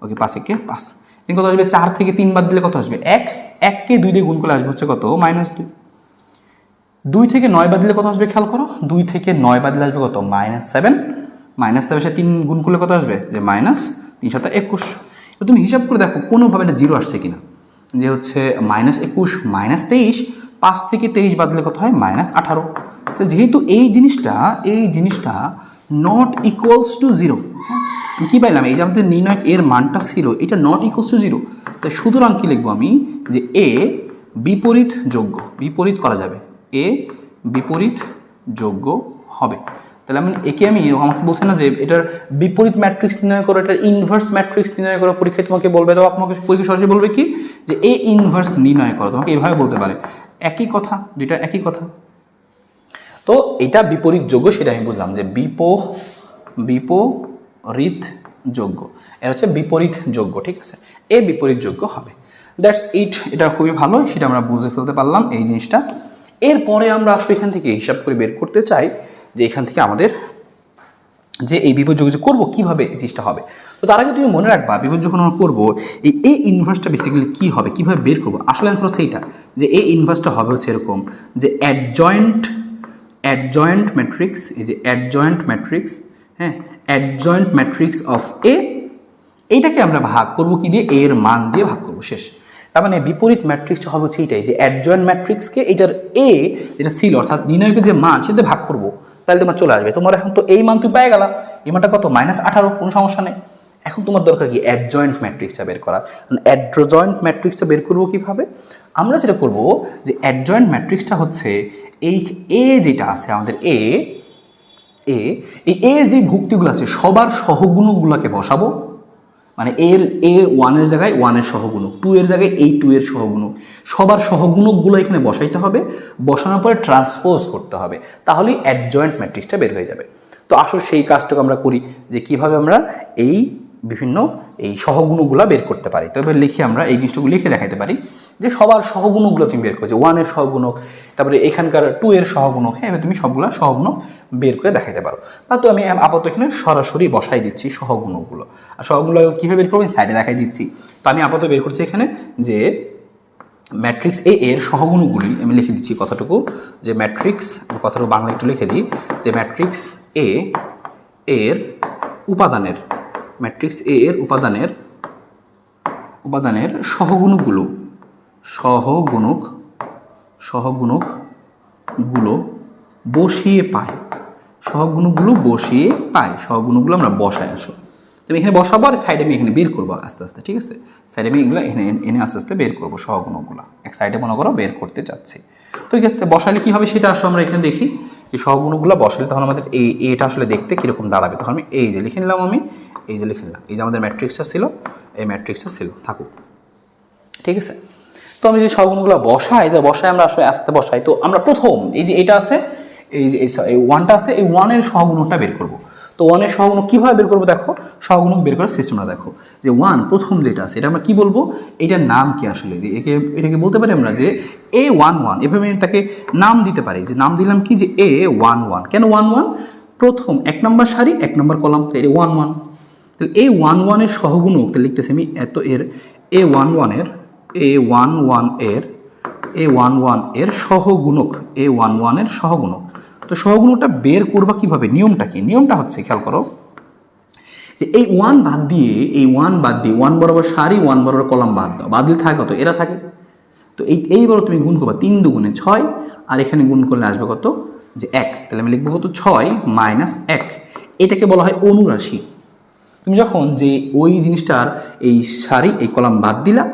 ওকে 5 একে 5। এখানে কত আসবে? 4 থেকে 3 বাদ দিলে কত আসবে? 1, 1 কে 2 দিয়ে গুণ করলে আসবে হচ্ছে কত -2। 2 থেকে 9 বাদ দিলে কত আসবে? খেয়াল করো, 2 থেকে 9 বাদ দিলে আসবে কত? -7। -7 সাথে 3 গুণ করলে কত আসবে? যে -3 × 21। তুমি হিসাব করে দেখো কোনোভাবে এটা 0 আসছে কিনা, যে হচ্ছে -21 -23, 5 থেকে 23 বাদ দিলে কত হয়? -18। তো যেহেতু এই জিনিসটা নট ইকুয়ালস টু 0, আমি কী পাইলাম? এই যে আমাদের নির্ণায়ক এর মানটা ছিল, এটা নট ইকুয়ালস টু 0। তো সুতরাং কী লিখবো আমি, যে এ বিপরীত যোগ্য, বিপরীত করা যাবে, এ বিপরীত যোগ্য হবে। তাহলে একে আমি আমাকে বলছি না যে এটার বিপরীত ম্যাট্রিক্স নির্ণয় করো, এটার ইনভার্স ম্যাট্রিক্স নির্ণয় করো। পরীক্ষায় তোমাকে বলবে, তো আপনাকে পরীক্ষা সরাসরি বলবে কি, যে এ ইনভার্স নির্ণয় করো, তোমাকে এভাবে বলতে পারে। একই কথা, দুইটা একই কথা। তো এটা বিপরীত যোগ্য, সেটা আমি বুঝলাম যে বিপরীত যোগ্য, এর হচ্ছে বিপরীত যোগ্য। ঠিক আছে, এ বিপরীত যোগ্য হবে। That's it. এটা খুবই ভালো, সেটা আমরা বুঝে ফেলতে পারলাম এই জিনিসটা। এরপরে আমরা আসলে এখান থেকে হিসাব করে বের করতে চাই যে এখান থেকে আমাদের যে এই বিপরীত যোগ্য করবো কীভাবে এই জিনিসটা হবে। তো তার আগে তুমি মনে রাখবা, বিপরীত যখন আমরা করবো এই এ ইনভার্সটা বেসিক্যালি কী হবে, কীভাবে বের করবো। আসলে অ্যান্সার হচ্ছে এইটা, যে এ ইনভার্সটা হবে হচ্ছে এরকম, যে অ্যাডজয়েন্ট ম্যাট্রিক্স, এই যে অ্যাডজয়েন্ট ম্যাট্রিক্স, হ্যাঁ অ্যাডজয়েন্ট ম্যাট্রিক্স অফ এ, এইটাকে আমরা ভাগ করবো কি দিয়ে? এর মান দিয়ে ভাগ করবো, শেষ। তার মানে বিপরীত ম্যাট্রিক্সটা হবে হচ্ছে এইটাই, যে অ্যাডজয়েন্ট ম্যাট্রিক্সকে এটার এ যেটা ছিল অর্থাৎ নির্ণায়কের যে মান সেটা ভাগ করবো, তাহলে তোমার চলে আসবে। তোমার এখন তো এই মান তুমি পেয়ে গেলা, এই মানটা কত -18, কোনো সমস্যা নেই। এখন তোমার দরকার কি অ্যাডজয়েন্ট ম্যাট্রিক্সটা বের করা। অ্যাডজয়েন্ট ম্যাট্রিক্সটা বের করবো কিভাবে? আমরা যেটা করব যে অ্যাডজয়েন্ট ম্যাট্রিক্সটা হচ্ছে এই এ যেটা আছে আমাদের এই যে ভুক্তিগুলো আছে সবার সহগুণকগুলোকে বসাবো, মানে এ 1 এর জায়গায় 1 এর সহগুণক, 2 এর জায়গায় এই 2 এর সহগুণক, সবার সহগুণকগুলো এখানে বসাইতে হবে, বসানোর পরে ট্রান্সপোজ করতে হবে, তাহলেই অ্যাডজয়েন্ট ম্যাট্রিক্সটা বের হয়ে যাবে। তো আসলে সেই কাজটাকে আমরা করি যে কিভাবে আমরা এই বিভিন্ন এই সহগুণগুলো বের করতে পারি। তবে লিখে আমরা এই জিনিসটুকু লিখে দেখাতে পারি যে সবার সহগুণকগুলো তুমি বের করছো, 1 এর সহগুণক, তারপরে এখানকার 2 এর সহগুণক, হ্যাঁ এবার তুমি সবগুলো সহগুণক বের করে দেখাতে পারো। বা তো আমি আপাতত এখানে সরাসরি বসাই দিচ্ছি সহগুণকগুলো, আর সহগুণগুলো কীভাবে বের করবো সাইডে দেখাই দিচ্ছি। তো আমি আপাতত বের করছি এখানে যে ম্যাট্রিক্স এ এর সহগুণকগুলি আমি লিখে দিচ্ছি কথাটুকু, যে ম্যাট্রিক্স, কথাটুকু বাংলা একটু লিখে দিই, যে ম্যাট্রিক্স এ এর উপাদানের, ম্যাট্রিক্স এ এর উপাদানের সহগুণকগুলো বসিয়ে পাই, সহগুণকগুলো আমরা বসাই আসো। তুমি এখানে বসাবো আর সাইডে আমি এখানে বের করবো আস্তে আস্তে, ঠিক আছে? সাইডে আমি এগুলো এনে আস্তে আস্তে বের করবো সহগুণকগুলো, এক সাইডে মনে করো বের করতে চাচ্ছি। তো ঠিক আছে, বসালে কি হবে সেটা আসলে আমরা এখানে দেখি। এই সহগুণকগুলো বসালে তখন আমাদের এটা আসলে দেখতে কীরকম দাঁড়াবে। তখন আমি এই যে লিখে নিলাম, এই যে আমাদের ম্যাট্রিক্সটা ছিল, এই ম্যাট্রিক্সটা ছিল, থাকুক, ঠিক আছে? তো আমি যে সহগুণকগুলো বসাই আমরা আসলে আস্তে বসাই। তো আমরা প্রথম এই যে এটা আছে, এই যে এই 1টা আছে, এই 1 এর সহগুণকটা বের করব। তো 1 এর সহগুণক কীভাবে বের করবো দেখো, সহগুণক বের করার সিস্টেমটা দেখো, যে 1 প্রথম যেটা আছে এটা আমরা কি বলবো, এটার নাম কি আসলে, এটাকে বলতে পারি আমরা যে A11, এভাবে আমি তাকে নাম দিতে পারি, যে নাম দিলাম কি যে A11। কেন 11? প্রথম 1 নম্বর সারি 1 নম্বর কলাম, এটা 11। তাহলে A11 এর সহগুণক তাহলে লিখতেছি আমি এত এর A11 এর সহগুণক, A11 এর সহগুণক। তো সহগুণকটা বের করবা কিভাবে, নিয়মটা কি? নিয়মটা হচ্ছে খেয়াল করো, যে এই 1 বাদ দিয়ে 1 বরাবর সারি 1 বরাবর কলাম বাদ দাও, বাদ দিলে থাকে কত, এরা থাকে। তো এইবার তুমি গুণ করবা 3 দুগুণে 6, আর এখানে গুণ করলে আসবে কত, যে 1। তাহলে আমি লিখবো কত, 6 - 1। এটাকে বলা হয় অনুরাশি। তুমি যখন যে ওই জিনিসটার এই সারি এই কলাম বাদ দিলা,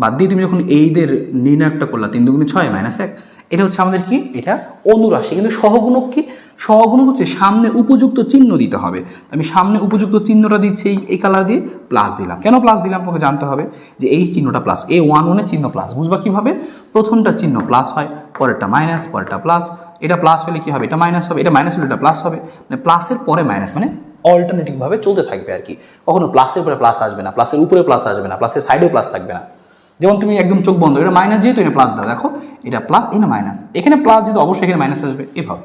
বাদ দিয়ে তুমি যখন এইদের নির্ণয়টা করলা 3 দুগুণে 6 - 1, এটা হচ্ছে আমাদের কি, এটা অনুরাশি। কিন্তু সহগুণক কি, সহগুণক হচ্ছে সামনে উপযুক্ত চিহ্ন দিতে হবে। আমি সামনে উপযুক্ত চিহ্নটা দিচ্ছি এই কালার দিয়ে, প্লাস দিলাম। কেন প্লাস দিলাম তোমাকে জানতে হবে, যে এই চিহ্নটা প্লাস, A11 এর চিহ্ন প্লাস, বুঝবা কিভাবে, প্রথমটা চিহ্ন প্লাস হয়, পরেরটা মাইনাস, পরেরটা প্লাস। এটা প্লাস হলে কি হবে, এটা মাইনাস হবে, এটা মাইনাস হলে এটা প্লাস হবে, মানে প্লাসের পরে মাইনাস, মানে অল্টারনেটিভ ভাবে চলতে থাকবে আর কি। কখনো প্লাসের উপরে প্লাস আসবে না, প্লাসের উপরে প্লাস আসবে না, প্লাসের সাইডেও প্লাস থাকবে না। যেমন তুমি একদম চোখ বন্ধ, এটা মাইনাস যেহেতু এটা প্লাস দাও, দেখো এটা প্লাস, এটা মাইনাস, এখানে প্লাস যেহেতু অবশ্যই এখানে মাইনাস আসবে, এভাবে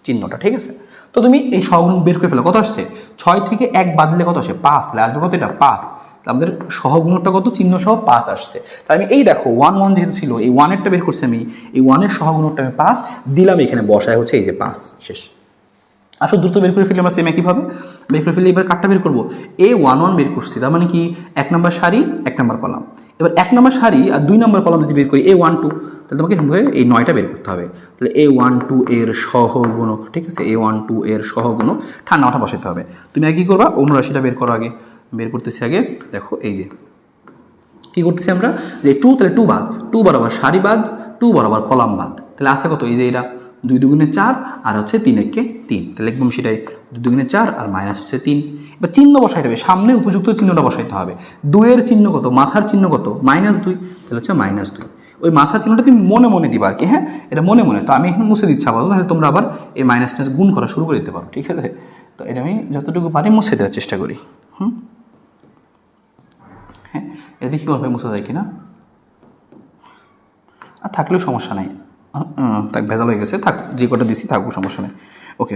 চিহ্নটা, ঠিক আছে? তো তুমি এই সহগুণক বের করে ফেলো, কত আসছে, 6 থেকে 1 বাদ দিলে কত আসে, 5। তাহলে আসবে কত, এটা 5। আমাদের সহগুণকটা কত, চিহ্ন সহ 5 আসছে। তাই আমি এই দেখো 1 যেহেতু ছিল, এই 1 এরটা বের করছি আমি, এই 1 এর সহগুণকটা আমি 5 দিলাম, এখানে বসায় হচ্ছে এই যে 5, শেষ। আসলে দ্রুত বের করে ফেলি আমরা সেম একইভাবে বের করে ফেলি। এবার কাটটা বের করবো, A11 বের করছি, তার মানে কি 1 নম্বর সারি 1 নম্বর কলাম। এবার 1 নম্বর সারি আর 2 নম্বর কলাম যদি বের করি A12, তাহলে তোমাকে এই 9টা বের করতে হবে। তাহলে A12 এর সহগুণক, ঠিক আছে, A12 এর সহগুণক, ঠান্ডা মাথা বসাতে হবে। তুমি আগে কি করবা, অনুরাশিটা বের করো, আগে বের করতেছি। আগে দেখো এই যে কি করতেছি আমরা, যে 2, তাহলে 2 বাদ, 2 বরাবর সারি বাদ, 2 বরাবর কলাম বাদ, তাহলে আসে কত, এই যে এরা 2 দুগুণে 4 আর হচ্ছে 3 একে 3, তাহলে লিখবো সেটাই 2 দুগুণে 4 আর মাইনাস হচ্ছে 3। এবার চিহ্ন বসাইতে হবে, সামনে উপযুক্ত চিহ্নটা বসাইতে হবে। 2 এর চিহ্ন কত, মাথার চিহ্ন কত, -2, তাহলে হচ্ছে -2। ওই মাথার চিহ্নটা তুমি মনে মনে দিবা আর কি, হ্যাঁ এটা মনে মনে। তো আমি এখানে মুছে দিচ্ছি আবার, তাহলে তোমরা আবার এই মাইনাস গুণ করা শুরু করে দিতে পারো, ঠিক আছে? তো এটা আমি যতটুকু পারি মুছে দেওয়ার চেষ্টা করি। হ্যাঁ, এটা দেখি কোনভাবে মুছে যায় কিনা, আর থাকলেও সমস্যা নাই, থাক, ভেজাল হয়ে গেছে, থাক, যে কটা দিছি থাকুক, সমস্যা নেই। ওকে,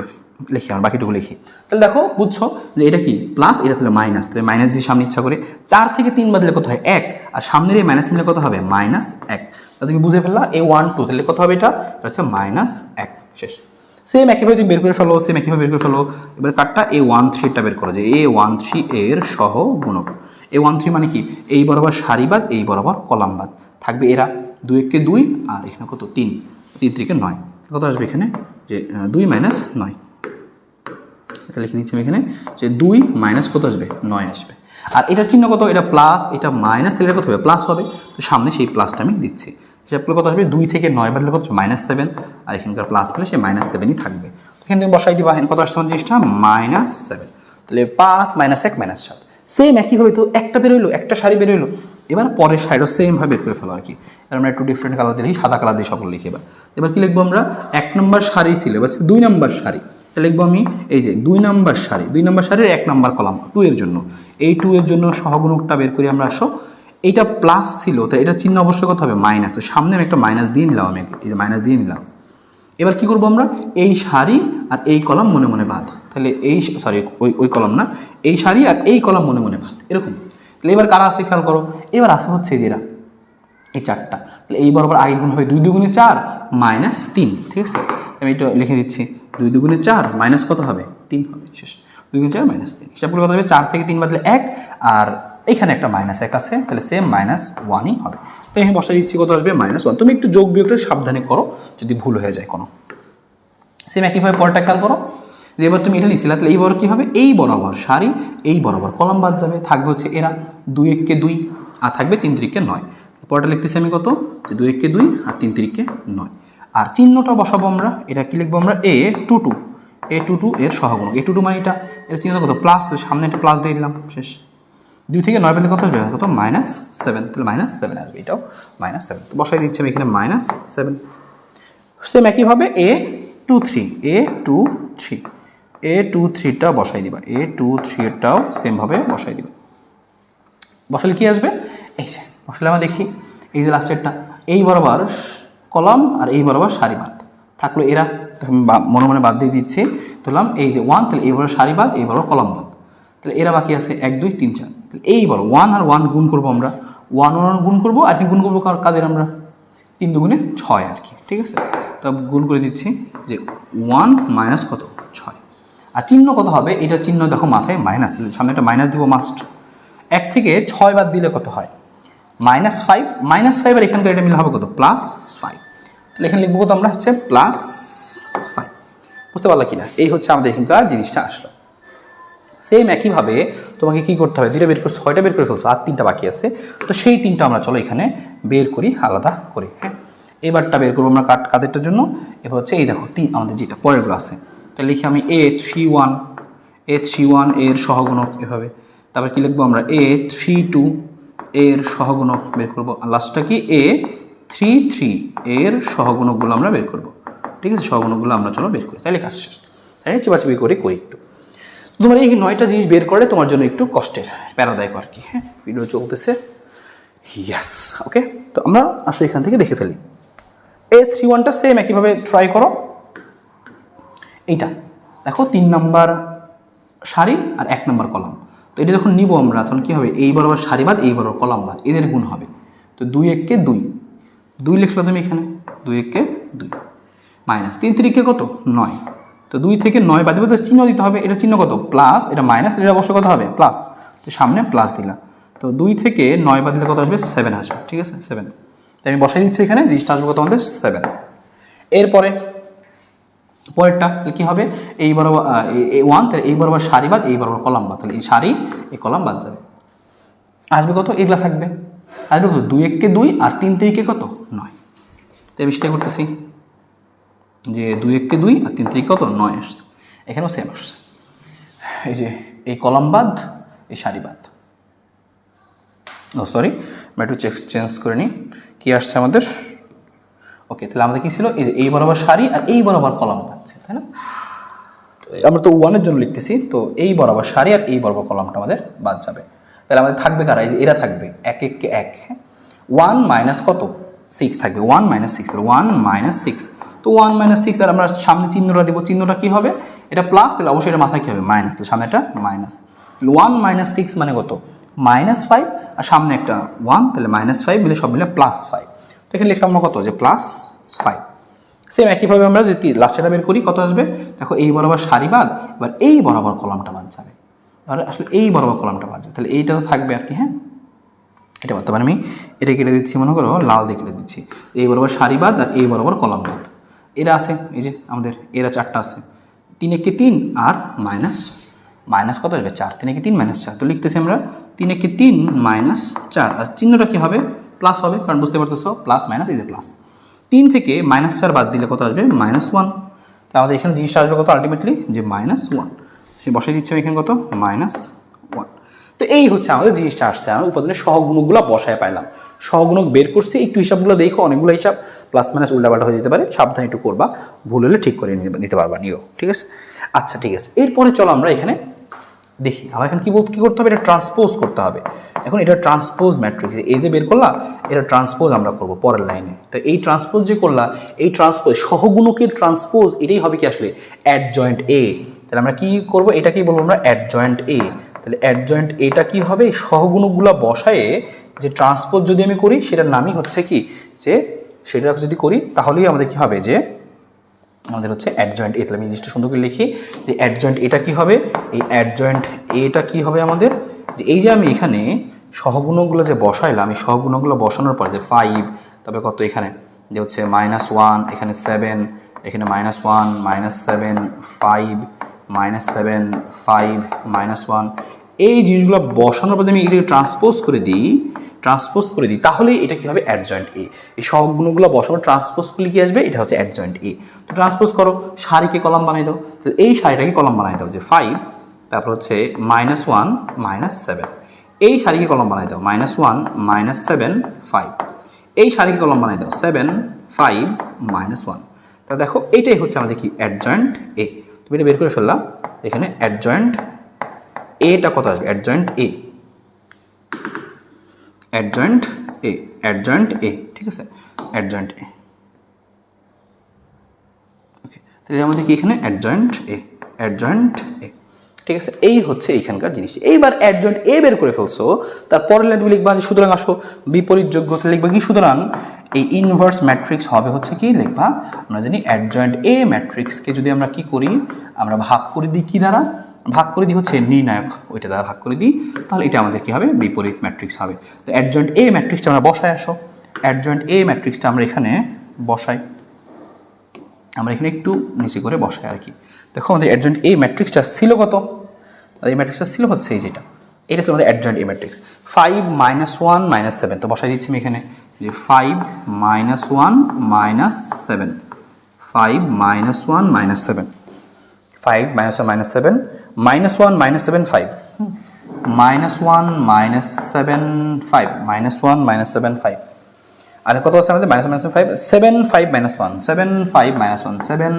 লিখি আর বাকিটুকু লিখি। তাহলে দেখো বুঝছো যে এটা কি প্লাস, এটা তাহলে মাইনাস, তাহলে মাইনাস দিয়ে সামনে ইচ্ছা করে 4 থেকে 3 বাদ দিলে কত হয়, 1, আর সামনের এই মাইনাস মিলে কত হবে, -1। তাহলে তুমি বুঝে ফেললা A12, তাহলে কত হবে, এটা হচ্ছে -1, শেষ। সেম একইভাবে তুমি বের করে ফেলো, সেম একইভাবে বের করে ফেলো। এবার কাটটা A13টা বের করো, যে A13 এর সহগুণক। A13 মানে কি, এই বরাবর সারি বাদ, এই বরাবর কলাম বাদ, থাকবে এরা 2 একে 2, আর এখানে কত 3, 3 3 9, কত আসবে এখানে, যে 2 - 9, এটা লিখে নিচ্ছি আমি এখানে যে 2 মাইনাস কত আসবে 9 আসবে। আর এটার চিহ্ন কত, এটা প্লাস এটা মাইনাস, তাহলে এটা কত হবে প্লাস হবে। তো সামনে সেই প্লাসটা আমি দিচ্ছি। হিসাব করলে কত আসবে 2 থেকে 9 বাদলে কত -7, আর এখানকার প্লাস পেলে সে -7ই থাকবে। এখানে তুমি বসাই দিবা কত আসছে আমার জিনিসটা -7, তাহলে 5 - 1 -7। সেম একইভাবে তো একটা বেরোইলো, একটা সারি বেরোইলো। এবার পরের সাইডও সেম ভাবে বের করে ফেলো আর কি। এবার আমরা একটু ডিফারেন্ট কালার দিয়ে সাদা কালার দিয়ে সকল লিখে। এবার কি লিখবো আমরা 1 নম্বর সারি ছিল, এবার 2 নম্বর সারি। তাহলে লিখবো আমি এই যে 2 নম্বর সারি, 2 নম্বর সারির 1 নম্বর কলাম 2 এর জন্য, এই 2 এর জন্য সহগুণকটা বের করি আমরা। আসো এইটা প্লাস ছিল, তো এটা চিহ্ন অবশ্যই কত হবে মাইনাস, তো সামনে আমি একটা মাইনাস দিয়ে নিলাম, আমি এই যে মাইনাস দিয়ে নিলাম। এবার কি করবো আমরা এই সারি আর এই কলাম মনে মনে বাদ, তাহলে এই সরি ওই কলাম না, এই সারি আর এই কলাম মনে মনে বাদ, এরকম। তাহলে এবার কারা আছে খেয়াল করো, এবার আসে হচ্ছে যেটা এই 4টা, তাহলে এই বরাবর আগে গুণ হবে 2 দুগুণে 4 -3, ঠিক আছে। আমি এটা লিখে দিচ্ছি 2 দুগুণে 4 মাইনাস কত হবে 3 হবে, শেষ। 2 গুণে 4 -3, হিসাব করে কত হবে 4 থেকে 3 বাদলে 1, আর এখানে একটা -1 আছে, তাহলে সেম -1ই হবে। তো এখানে বসাই দিচ্ছি কত আসবে -1। তুমি একটু যোগ বিয়োগটা সাবধানে করো যদি ভুল হয়ে যায় কোনো। সেম একইভাবে পরটা খেয়াল করো, যে এবার তুমি এটা লিখছিলে, তাহলে এইবার কি হবে এই বরাবর সারি এই বরাবর কলাম বাদ যাবে, থাকবে হচ্ছে এরা 2 1 কে 2 আর থাকবে 3 3 কে 9। পরটা লিখতেছি আমি কত, যে 2 1 কে 2 আর 3 3 কে 9। আর চিহ্নটা বসাবো আমরা, এটা কি লিখবো আমরা a22 এর সহগুণক। a22 মানে এটা চিহ্নটা কত প্লাস, তাহলে সামনে একটা প্লাস দিয়ে দিলাম, শেষ। 2 থেকে 9 পেলে কত আসবে কত -7, তাহলে -7 আসবে, এটাও -7। তো বসাই দিচ্ছি আমি এখানে -7। সেম একইভাবে A23টা বসাই দিবা, A23টাও সেমভাবে বসাই দিবা। বসালে কি আসবে, এই যে বসালে আমরা দেখি এই যে লাস্টেরটা এই বরাবর কলাম আর এই বরাবর সারি বাদ থাকলো, এরা মনে মনে বাদ দিয়ে দিচ্ছি, ধরলাম এই যে 1, তাহলে এই বরাবর সারি বাদ এই বরাবর কলাম বাদ, তাহলে এরা বাকি আছে 1 2 3 4। তাহলে এই বড় 1 আর 1 গুণ করবো আমরা, 1 1 গুণ করবো, আর কি গুণ করবো কাদের আমরা 3 দুগুণে 6 আর কি, ঠিক আছে। তো গুণ করে দিচ্ছি যে 1 মাইনাস কত 6, আর চিহ্ন কত হবে, এটা চিহ্ন দেখো মাথায় মাইনাস, সামনে একটা মাইনাস দিব মাস্ট। 1 থেকে 6 বাদ দিলে কত হয় -5, -5 আর এখানকার এটা মিলে হবে কত +5, তাহলে এখানে লিখবো কত আমরা হচ্ছে +5। বুঝতে পারলা কিনা, এই হচ্ছে আমাদের এখানকার জিনিসটা আসলো। সেম একইভাবে তোমাকে কি করতে হবে, 2টা বের করে 6টা বের করে ফেলছো, আর 3টা বাকি আছে, তো সেই 3টা আমরা চলো এখানে বের করি আলাদা করে। হ্যাঁ, এবারটা বের করবো আমরা কাদেরটার জন্য, এবার হচ্ছে এই দেখো আমাদের যেটা পরেরগুলো আছে, তাহলে লিখি আমি A31 এর সহগুণক এভাবে। তারপর কি লিখবো আমরা A32 এর সহগুণক বের করবো, আর লাস্টটা কি A33 এর সহগুণকগুলো আমরা বের করবো, ঠিক আছে। সহগুণকগুলো আমরা চলো বের করি, তাহলে কাজ শেষ। তাই চিপাচিপি করি একটু। তোমার এই 9টা জিনিস বের করে তোমার জন্য একটু কষ্টের, প্যারাদায়ক আর কি। হ্যাঁ, ভিডিও চলতেছে, ইয়াস, ওকে। তো আমরা আসলে এখান থেকে দেখে ফেলি A31টা সেম একইভাবে ট্রাই করো। এইটা দেখো 3 নাম্বার সারি আর 1 নাম্বার কলাম, তো এটা যখন নিব আমরা তখন কি হবে এই বরাবর সারি বাদ এই বরাবর কলাম বাদ, এদের গুণ হবে। তো 2 1 কে 2 লিখলো তুমি এখানে, 2 1 কে 2 মাইনাস 3 3 কে কত 9, তো 2 থেকে 9 বাদ দিবে, তো চিহ্ন দিতে হবে, এটা চিহ্ন কত প্লাস, এটা মাইনাস, এটা অবশ্য কত হবে প্লাস, তো সামনে প্লাস দিলাম। তো 2 থেকে 9 বাদ দিলে কত আসবে 7 আসবে, ঠিক আছে 7। তাই আমি বসাই দিচ্ছি এখানে, জিনিসটা আসবে কত আমাদের 7। এরপরে পরেরটা কি হবে, এই বরাবর 1, তাহলে এই বরাবর সারি বাদ এই বরাবর কলাম বাদ, তাহলে এই সারি এই কলাম বাদ যাবে, আসবে কত এগুলা থাকবে, আসবে কত 2 1 কে 2 আর 3 3 কে কত 9। তো আমি সেটাই করতেছি যে 2 1 কে 2 আর 3 3 কত 9 আসছে, এখানেও সেম আসছে। এই যে এই কলাম বাদ এই সারি বাদ, ও সরি আমরা একটু চেঞ্জ করে নিই, কি আসছে আমাদের, ওকে। তাহলে আমাদের কি ছিল, এই যে এই বরাবর সারি আর এই বরাবর কলাম পাচ্ছে, তাই না। আমরা তো 1 এর জন্য লিখতেছি, তো এই বরাবর সারি আর এই বরাবর কলামটা আমাদের বাদ যাবে। তাহলে আমাদের থাকবে কারা, এই যে এরা থাকবে 1 1 কে 1, হ্যাঁ 1 মাইনাস কত 6 থাকবে, 1 মাইনাস 6, 1 মাইনাস 6, তো 1 মাইনাস 6, আর আমরা সামনে চিহ্নটা দেবো, চিহ্নটা কি হবে এটা প্লাস, তাহলে অবশ্যই এটা মাথায় কি হবে মাইনাস, তাহলে সামনে একটা মাইনাস, 1 মাইনাস 6 মানে কত -5, আর সামনে একটা 1, তাহলে -5 মিলে সব মিলে +5। তো এখানে লিখলাম আমরা কত যে +5। সেম একইভাবে আমরা যদি লাস্টেটা বের করি কত আসবে, দেখো এই বরাবর সারি বাদ, এবার এই বরাবর কলামটা বাদ যাবে, তাহলে আসলে এই বরাবর কলামটা বাদ যাবে, তাহলে এইটা তো থাকবে আর কি। হ্যাঁ, এটা বলতে পারি আমি এটা কেটে দিচ্ছি, মনে করো লাল দিয়ে কেটে দিচ্ছি, এই বরাবর সারি বাদ আর এই বরাবর কলাম বাদ, এরা আছে এই যে আমাদের এরা 4টা আছে, 3 একে 3 আর মাইনাস কত আসবে 4, 3 একে 3 -4, তো লিখতেছি আমরা 3 একে 3 -4, আর চিহ্নটা কি হবে প্লাস হবে, কারণ বুঝতে পারতেছো প্লাস মাইনাস এই যে প্লাস। 3 থেকে -4 বাদ দিলে কত আসবে -1, তো আমাদের এখানে জিনিসটা আসবে কত আলটিমেটলি যে -1, সে বসাই দিচ্ছে এখানে কত -1। তো এই হচ্ছে আমাদের জিনিসটা আসছে, আমরা উপাদানের সহগুণকগুলো বসায় পাইলাম, সহগুণক বের করছি। একটু হিসাবগুলো দেখো, অনেকগুলো হিসাব প্লাস মাইনাস উল্টাপাল্টা হয়ে যেতে পারে, সাবধানে একটু করবা, ভুল হলে ঠিক করে নিতে পারবা নিও, ঠিক আছে। আচ্ছা ঠিক আছে, এরপরে চলো আমরা এখানে দেখি আমার এখানে কি করতে হবে, এটা ট্রান্সপোজ করতে হবে। এখন এটা ট্রান্সপোজ ম্যাট্রিক্স এই যে বের করলা, এটা ট্রান্সপোজ আমরা করব পরের লাইনে। তো এই ট্রান্সপোজ যে করলা, এই ট্রান্সপোজ সহগুণকের ট্রান্সপোজ, এটাই হবে কি আসলে অ্যাডজয়েন্ট এ। তাহলে আমরা কি করব, এটাকেই বলবো আমরা অ্যাডজয়েন্ট এ। তাহলে অ্যাডজয়েন্ট এটা কি হবে, সহগুণকগুলো বসায়ে যে ট্রান্সপোজ যদি আমি করি, সেটার নামই হচ্ছে কি, যে সেটা যদি করি তাহলেই আমাদের কি হবে, যে আমাদের হচ্ছে অ্যাডজয়েন্ট এ। তাহলে আমি জিনিসটা সুন্দর করে লিখি যে অ্যাডজয়েন্ট এটা কি হবে, এই অ্যাডজয়েন্ট এটা কি হবে আমাদের, যে এই যে আমি এখানে সহগুণকগুলো যে বসাইলাম, এই সহগুণকগুলো বসানোর পর যে 5, তবে কত এখানে যে হচ্ছে -1, এখানে 7, এখানে -1 -7 5 -7 5 -1, এই জিনিসগুলো বসানোর পর আমি এটাকে ট্রান্সপোজ করে দিই, তাহলে এটা কি হবে অ্যাডজয়েন্ট এ। এই সবগুণগুলো বসানো ট্রান্সপোজ করলে কি আসবে, এটা হচ্ছে অ্যাডজয়েন্ট এ। তো ট্রান্সপোজ করো, সারিকে কলাম বানাই দাও, তো এই সারিটাকে কলাম বানাই দাও যে 5, তারপর হচ্ছে -1 -7, এই সারিকে কলাম বানাই দাও -1 -7 5, এই সারিকে কলাম বানাই দাও 7 5 -1। তা দেখো এইটাই হচ্ছে আমাদের কি অ্যাডজয়েন্ট এ। তুমি এটা বের করে ফেললাম, এখানে অ্যাডজয়েন্ট এটা কত আসবে, অ্যাডজয়েন্ট এ, অ্যাডজয়েন্ট এ, ঠিক আছে, অ্যাডজয়েন্ট এ। ওকে, তাহলে আমাদের কি এখানে অ্যাডজয়েন্ট এ, ঠিক আছে। এই হচ্ছে এইখানকার জিনিস। এইবার অ্যাডজয়েন্ট এ বের করে ফেলছো, তারপরের লাইনগুলো লিখবা যে সুতরাং আসো বিপরীত যোগ্যতা লিখবা কি, সুতরাং এই ইনভার্স ম্যাট্রিক্স হবে হচ্ছে কি, লিখবা আমরা জানি অ্যাডজয়েন্ট এ ম্যাট্রিক্সকে যদি আমরা কি করি, আমরা ভাগ করে দিই কি দ্বারা, ভাগ করে দিই হচ্ছে নির্ণায়ক ওইটা দ্বারা ভাগ করে দিই, তাহলে এটা আমাদের কি হবে, বিপরীত ম্যাট্রিক্স হবে। তো অ্যাডজয়েন্ট এ ম্যাট্রিক্সটা আমরা বসায় আসো, অ্যাডজয়েন্ট এ ম্যাট্রিক্সটা আমরা এখানে বসাই, আমরা এখানে একটু নিচে করে বসাই আর কি। দেখো আমাদের অ্যাডজয়েন্ট এ ম্যাট্রিক্সটা ছিল কত, এই ম্যাট্রিক্সটা ছিল হচ্ছে এই যেটা, এটা ছিল আমাদের অ্যাডজয়েন্ট এ ম্যাট্রিক্স 5 -1 -7। তো বসাই দিচ্ছি আমি এখানে যে 5 -1 -7, 5 -1 -7, 5 -1 -7, -1 -7 5, -1 -7 5, -1 -7 5, আর কত আছে আমাদের -1 -5 7 5 -1 7 5 -1 7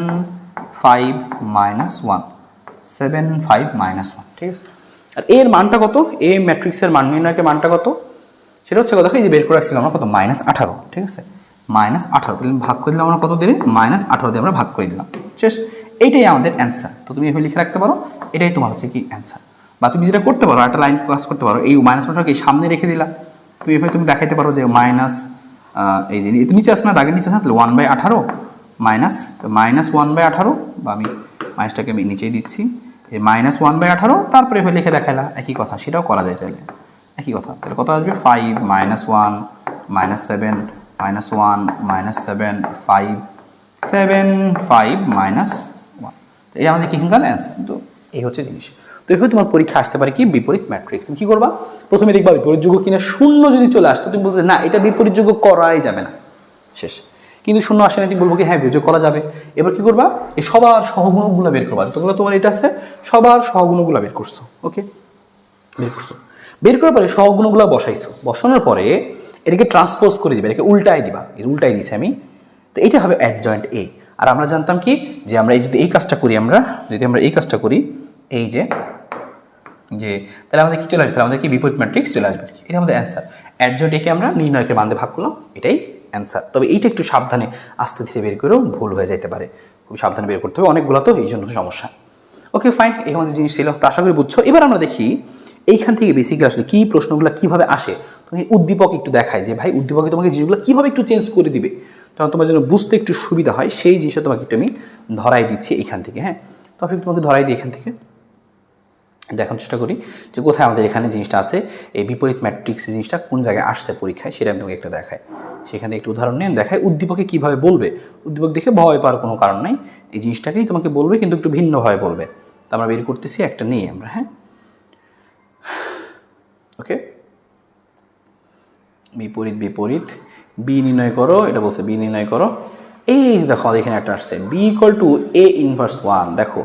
5 -1 7 5 -1, ঠিক আছে। আর এর মানটা কত, এ ম্যাট্রিক্সের মান নির্ণয়কের মানটা কত, সেটা হচ্ছে কত, এই যে বের করে রাখছিলাম আমরা কত, -18, ঠিক আছে, -18 ভাগ করে দিলাম আমরা কত দিয়ে, -18 দিয়ে আমরা ভাগ করে দিলাম, শেষ। এইটাই আমাদের অ্যান্সার। তো তুমি এভাবে লিখে রাখতে পারো, এটাই তোমার হচ্ছে কি অ্যান্সার। বা তুমি যেটা করতে পারো, একটা লাইন ক্লাস করতে পারো, এই -18টাকে সামনে রেখে দিলা, তুমি এভাবে তুমি দেখাইতে পারো যে মাইনাস, এই যে নিচে আসে না, দাগের নিচে আসে না, তাহলে 1/18 মাইনাস, -1/18, বা আমি মাইনাসটাকে আমি নিচেই দিচ্ছি, এই -1/18, তারপরে এভাবে লিখে দেখাইলা, একই কথা, সেটাও করা যায় চাইলে, একই কথা। তাহলে কত আসবে, 5 -1 -7 -1 -7 5 7 5 -1। তো এই আমাদের কি এখানকার অ্যান্সার। তো এই হচ্ছে জিনিস। তো এইভাবে তোমার পরীক্ষা আসতে পারে কি, বিপরীত ম্যাট্রিক্স। তুমি কি করবা, প্রথমে দেখবা বিপরীত যোগ্য কিনা, শূন্য যদি চলে আসতো তুমি বলতে না এটা বিপরীত যোগ্য করাই যাবে না, শেষ। কিন্তু শূন্য আসে না, তুমি বলবো কি হ্যাঁ বিয়োগ করা যাবে। এবার কি করবা, এই সবার সহগুণকগুলো বের করবা, যতগুলো তোমার এটা আছে সবার সহগুণকগুলো বের করছো, ওকে, বের করছো, বের করার পরে সহগুণকগুলো বসাইছো, বসানোর পরে এটাকে ট্রান্সপোজ করে দিবে, এটাকে উল্টাই দিবা, এর উল্টাই দিছি আমি। তো এটা হবে অ্যাডজয়েন্ট এ। আর আমরা জানতাম কি, যে আমরা এই যদি এই কাজটা করি, আমরা যদি আমরা এই কাজটা করি, এই যে তাহলে আমাদের কি চলে আসবে, তাহলে আমাদের কি বিপরীত ম্যাট্রিক্স চলে আসবে, এটা আমাদের অ্যান্সার। অ্যাডজয়েন্ট একে আমরা নির্ণয়কের মান দিয়ে ভাগ করলাম, এটাই অ্যান্সার। তবে এইটা একটু সাবধানে আস্তে ধীরে বের করেও ভুল হয়ে যেতে পারে, খুব সাবধানে বের করতে হবে, অনেকগুলো তো এই জন্য সমস্যা। ওকে ফাইন, এই আমাদের জিনিস ছিল, তো আশা করি বুঝছো। এবার আমরা দেখি এইখান থেকে বেসিক্যালি আসলে কি প্রশ্নগুলো কিভাবে আসে। তুমি উদ্দীপক একটু দেখায় যে ভাই উদ্দীপকে তোমাকে জিনিসগুলো কিভাবে একটু চেঞ্জ করে দিবে, কারণ তোমার জন্য বুঝতে একটু সুবিধা হয়, সেই জিনিসটা তোমাকে একটু আমি ধরাই দিচ্ছি এইখান থেকে। হ্যাঁ, তো আসলে তোমাকে ধরাই দিই এখান থেকে, দেখার চেষ্টা করি যে কোথায় আমাদের এখানে জিনিসটা আছে, এই বিপরীত ম্যাট্রিক্স জিনিসটা কোন জায়গায় আসছে পরীক্ষায়, সেটা আমি তোমাকে একটা দেখাই। সেখানে একটু উদাহরণ নিয়ে দেখায় উদ্দীপকে কীভাবে বলবে। উদ্দীপক দেখে ভয় পাওয়ার কোনো কারণ নাই, এই জিনিসটাকেই তোমাকে বলবে কিন্তু একটু ভিন্নভাবে বলবে। তো আমরা বের করতেছি একটা নিয়ে আমরা, হ্যাঁ ওকে। বিপরীত বিপরীত বি নির্ণয় করো, এটা বলছে বি নির্ণয় করো। এই দেখো আমাদের এখানে একটা আসছে B equal to A inverse 1। দেখো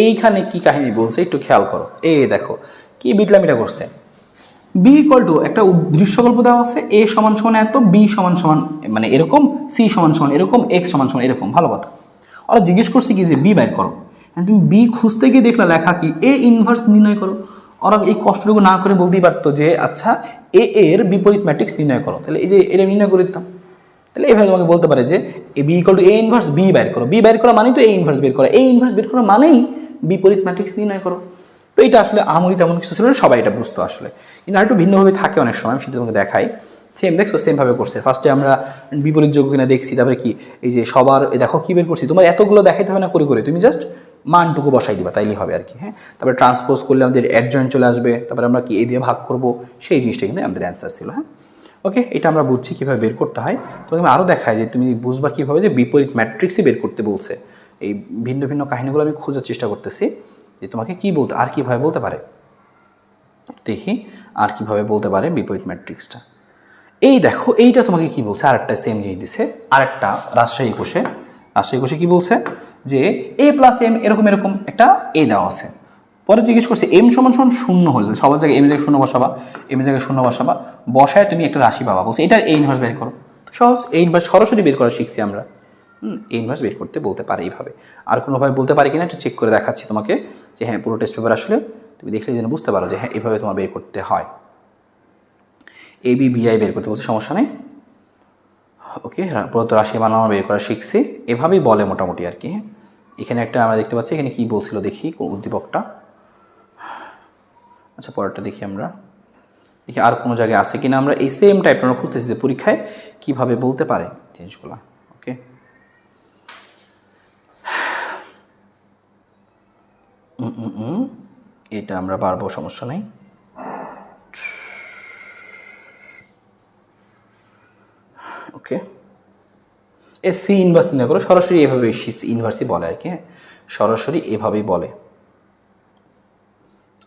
এইখানে কি কাহিনী বলছে একটু খেয়াল করো। দেখো কি বিটলামিটা করছে। বি ইকুয়াল টু একটা দৃশ্যকল্প দেওয়া আছে, এ সমান সমান এত, বি সমান সমান মানে এরকম, সি সমান সমান এরকম, এক্স সমান সমান এরকম। ভালো কথা, ওরা জিজ্ঞেস করছে কি যে বি বের করো, তুমি বি খুঁজতে গিয়ে দেখলা লেখা কি এ ইনভার্স নির্ণয় করো। ওরা এই কষ্টটুকু না করে বলতেই পারতো যে আচ্ছা এ এর বিপরীত ম্যাট্রিক্স নির্ণয় করো, তাহলে এই যে এটা নির্ণয় করে দিতাম। তাহলে এইভাবে তোমাকে বলতে পারে যে A B equal to A inverse B বের করো। বি বের করা মানেই তো এ ইনভার্স বের করা, এ ইনভার্স বের করা মানেই বিপরীত ম্যাট্রিক্স নির্ণয় করো। তো এটা আসলে আমরি তেমন কিছু ছিল না, সবাই এটা বুঝতো আসলে, কিন্তু আরেকটু ভিন্নভাবে থাকে অনেক সময়, সেটা তোমাকে দেখাই। সেম দেখছো, সেমভাবে করছে। ফার্স্টে আমরা বিপরীত যোগ্য কিনা দেখছি, তারপরে কি এই যে সবার দেখো কি বের করছি। তোমার এতগুলো দেখাইতে হবে না করে করে, তুমি জাস্ট মানটুকু বসাই দিবা তাইলেই হবে আর কি, হ্যাঁ। তারপরে ট্রান্সপোজ করলে আমাদের অ্যাডজয়েন্ট চলে আসবে, তারপরে আমরা কি এই দিয়ে ভাগ করব, সেই জিনিসটা কিন্তু আমাদের অ্যান্সার ছিল, হ্যাঁ ওকে। এটা আমরা বুঝছি কীভাবে বের করতে হয়। তো তুমি আরও দেখায় যে তুমি বুঝবা কীভাবে যে বিপরীত ম্যাট্রিক্সই বের করতে বলছে। এই ভিন্ন ভিন্ন কাহিনীগুলো আমি খোঁজার চেষ্টা করতেছি যে তোমাকে কী বলতে আর কীভাবে বলতে পারে, দেখি আর কীভাবে বলতে পারে বিপরীত ম্যাট্রিক্সটা। এই দেখো এইটা তোমাকে কি বলছে, আরেকটা সেম জিনিস দিছে, আরেকটা রাজশাহী কোষে কি বলছে যে এ প্লাস এম এরকম এরকম একটা এ দেওয়া আছে। পরে জিজ্ঞেস করছে এম সমান সমান শূন্য হলে সবার জায়গায় এম জায়গায় শূন্য বসাবা, এম জায়গায় শূন্য বসাবা, বসায় তুমি একটা রাশি পাবা। বলছে এটার এ ইনভার্স বের করো। সহজ, এ ইনভার্স সরাসরি বের করা শিখছি আমরা। এ ইনভার্স বের করতে বলতে পারে এইভাবে। আর কোনোভাবে বলতে পারি কিনা একটু চেক করে দেখাচ্ছি তোমাকে যে হ্যাঁ পুরো টেস্ট পেপার আসলে তুমি দেখলে যেন বুঝতে পারো যে হ্যাঁ এইভাবে তোমার বের করতে হয়। এ বি বিআই বের করতে বলছে, সমস্যা নেই ওকে। প্রদত্ত রাশি বানানো বের করা শিখছি, এভাবেই বলে মোটামুটি আর কি। এখানে একটা আমরা দেখতে পাচ্ছি, এখানে কি বলছিল দেখি উদ্দীপকটা। আচ্ছা পরেরটা দেখি আমরা, দেখি আর কোনো জায়গায় আছে কিনা। আমরা এই সেম টাইপের আমরা খুঁজতেছি যে পরীক্ষায় কীভাবে বলতে পারে জিনিসগুলো, ওকে। এটা আমরা পারবো, সমস্যা নেই। ওকে, এ সি ইনভার্স নির্ণয় করো, সরাসরি এভাবে সি ইনভার্সই বলে আর কি, হ্যাঁ সরাসরি এভাবেই বলে,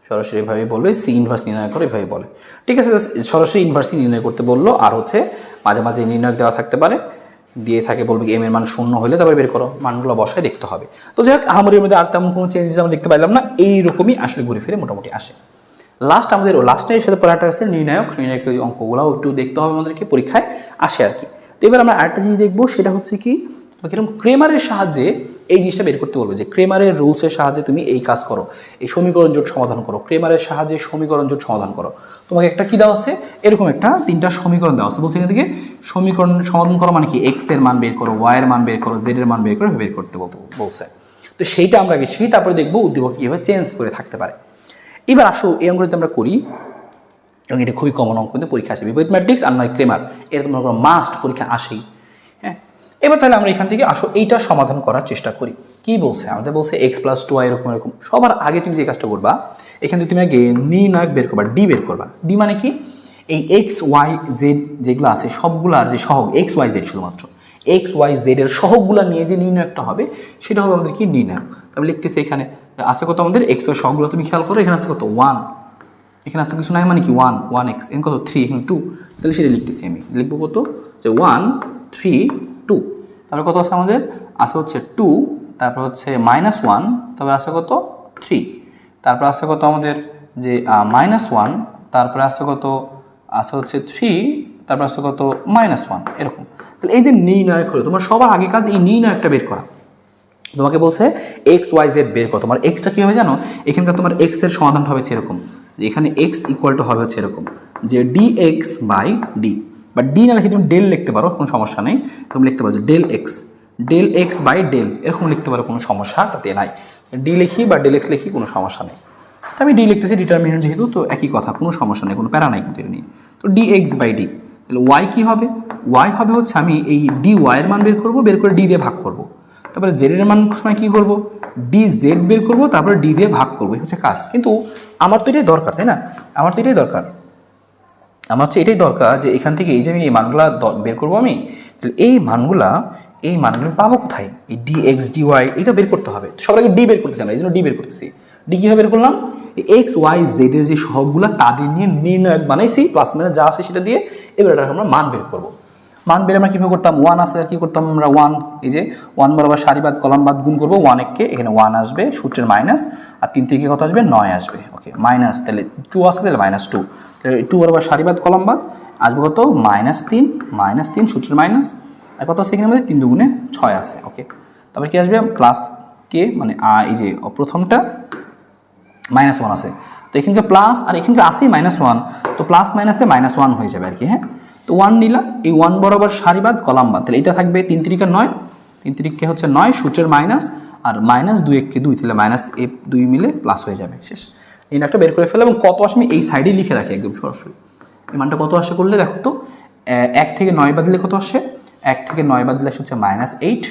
সরাসরি এভাবেই বলবে সি ইনভার্স নির্ণয় করো, এভাবেই বলে। ঠিক আছে, সরাসরি ইনভার্সই নির্ণয় করতে বললো। আর হচ্ছে মাঝে মাঝে নির্ণয় দেওয়া থাকতে পারে, দিয়ে থাকে বলবে এম এর মান শূন্য হলে তারপরে বের করো, মানগুলো বসায় দেখতে হবে। তো যাই হোক আমাদের মধ্যে আর তেমন কোনো চেঞ্জেস আমরা দেখতে পাইলাম না, এইরকমই আসলে ঘুরে ফিরে মোটামুটি আসে। লাস্ট আমাদের লাস্টের সাথে পড়াটা আছে নির্ণায়ক অঙ্কগুলো একটু দেখতে হবে আমাদেরকে, পরীক্ষায় আসে আর কি। তো এবার আমরা আরেকটা জিনিস দেখবো, সেটা হচ্ছে কি কিরকম ক্রেমারের সাহায্যে এই জিনিসটা বের করতে বলবে যে ক্রেমারের রুলসের সাহায্যে তুমি এই কাজ করো, এই সমীকরণ জোট সমাধান করো, ক্রেমারের সাহায্যে সমীকরণ জোট সমাধান করো। তোমাকে একটা কি দেওয়া আছে, এরকম একটা 3টা সমীকরণ দেওয়া আছে, বলছে এখান থেকে সমীকরণ সমাধান করো মানে কি এক্স এর মান বের করো, ওয়াই এর মান বের করো, জেড এর মান বের করে বের করতে বলছে। তো সেইটা আমরা আগে শিখি, তারপরে দেখবো উদ্দীপক কীভাবে চেঞ্জ করে থাকতে পারে। এবার আসো এই অঙ্কটি আমরা করি, এবং এটা খুবই কমন অঙ্ক, কিন্তু পরীক্ষা আসে বিপরীত ম্যাট্রিক্স আর নয় ক্রেমার, এরকম মাস্ট পরীক্ষা আসেই, হ্যাঁ। এবার তাহলে আমরা এখান থেকে আসো এইটা সমাধান করার চেষ্টা করি। কি বলছে আমাদের, বলছে এক্স প্লাস 2y এরকম এরকম। সবার আগে তুমি যে কাজটা করবা, এখান থেকে তুমি আগে নির্ণায়ক বের করবা, ডি বের করবা। ডি মানে কি, এই এক্স ওয়াই জেড যেগুলো আছে সবগুলার যে সহগ এক্স ওয়াই জেড, শুধুমাত্র এক্স ওয়াই জেড এর সহগগুলা নিয়ে যে নির্ণয়কটা হবে সেটা হবে আমাদের কি নির্ণায়ক। আমি লিখতেছি এখানে আছে কত আমাদের এক্স এর সহগগুলো, তুমি খেয়াল করো এখানে আছে কত 1, এখানে আছে কিছু নাই মানে কি 1x, এখানে কত 3, এখানে 2, তাহলে সেটা লিখতেছি আমি, লিখবো কত যে 1 3 2, তারপরে কত আছে আমাদের আছে হচ্ছে 2, তারপর হচ্ছে -1, তারপরে আছে কত 3, তারপর আছে কত আমাদের যে -1, তারপরে আছে কত আছে হচ্ছে 3, তারপর আছে কত -1, এরকম। তাহলে এই যে নির্ণয় করে তোমার সবার আগে কাজ এই নির্ণয়কটা বের করা। তোমাকে বলছে এক্স ওয়াই জেড বের করো, তোমার এক্সটা কী হবে জানো, এখানকার তোমার এক্স এর সমাধানটা হবে এরকম যে এখানে এক্স ইকুয়াল টু হবে হচ্ছে এরকম যে ডিএক্স বাই ডি, বা ডি না লিখে তুমি ডেল লিখতে পারো, কোনো সমস্যা নেই। তুমি লিখতে পারো যে ডেল এক্স বাই ডেল, এরকম লিখতে পারো, কোনো সমস্যা তাতে নাই। ডি লিখি বা ডেল এক্স লিখি কোনো সমস্যা নেই। তো আমি ডি লিখতেছি, ডিটারমিনেন্ট যেহেতু, তো একই কথা, কোনো সমস্যা নেই, কোনো প্যারা নাই কিন্তু এটা নিয়ে। তো ডিএক্স বাই ডি, তাহলে ওয়াই কী হবে, ওয়াই হবে হচ্ছে আমি এই ডি ওয়াইয়ের মান বের করবো, বের করে ডি দিয়ে ভাগ করবো। তারপরে জেড এর মান সময় কী করবো, ডি জেড বের করবো, তারপরে ডি দিয়ে ভাগ করবো, এই হচ্ছে কাজ। কিন্তু আমার তো এটাই দরকার, তাই না, আমার তো এটাই দরকার। আমার হচ্ছে এটাই দরকার যে এখান থেকে এই যে আমি এই মানগুলা বের করবো আমি, তাহলে এই মানগুলো পাবো কোথায়? এই ডি এক্স ডি ওয়াই এটা বের করতে হবে। সবার আগে ডি বের করতেছি আমরা, এই জন্য ডি বের করতেছি। ডি কীভাবে বের করলাম? এক্স ওয়াই জেড এর যে সহগগুলো তাদের নিয়ে নির্ণায়ক বানাইছি, প্লাস মাইনাস যা আছে সেটা দিয়ে এবার এটা আমরা মান বের করবো। মান বের আমরা কীভাবে করতাম? ওয়ান আছে আর কি করতাম আমরা ওয়ান, এই যে ওয়ান বরাবর সারিবাদ কলামবাদ গুণ করবো, ওয়ান এককে এখানে ওয়ান আসবে সূত্রের মাইনাস, আর 3 থেকে কত আসবে? 9 আসবে। ওকে, মাইনাস তাহলে 2 আসে, তাহলে -2, তাহলে 2 বরাবর সারিবাদ কলামবাদ আসবে কত? -3 সূত্রের মাইনাস, আর কত আছে এখানে মধ্যে? 3 দুগুণে 6 আছে। ওকে, তারপরে কি আসবে? প্লাস কে মানে এই যে প্রথমটা -1 আছে, তো এখানকার প্লাস আর এখানকার আসেই -1, তো প্লাস মাইনাসে -1 হয়ে যাবে আর কি। হ্যাঁ, তো 1 নিলাম, এই 1 বরাবর সারিবাদ কলামবাদ, তাহলে এটা থাকবে 3 3 9, 3 3 হচ্ছে 9 সূত্রের মাইনাস, আর -2 1 2, তাহলে -2 মিলে প্লাস হয়ে যাবে। শেষ, এই একটা বের করে ফেলে এবং কত আসে আমি এই সাইডেই লিখে রাখি একদম সরাসরি। এই মানটা কত আসে করলে দেখো তো, 1 থেকে 9 বাদ দিলে কত আসে? 1 থেকে 9 বাদ দিলে হচ্ছে -8,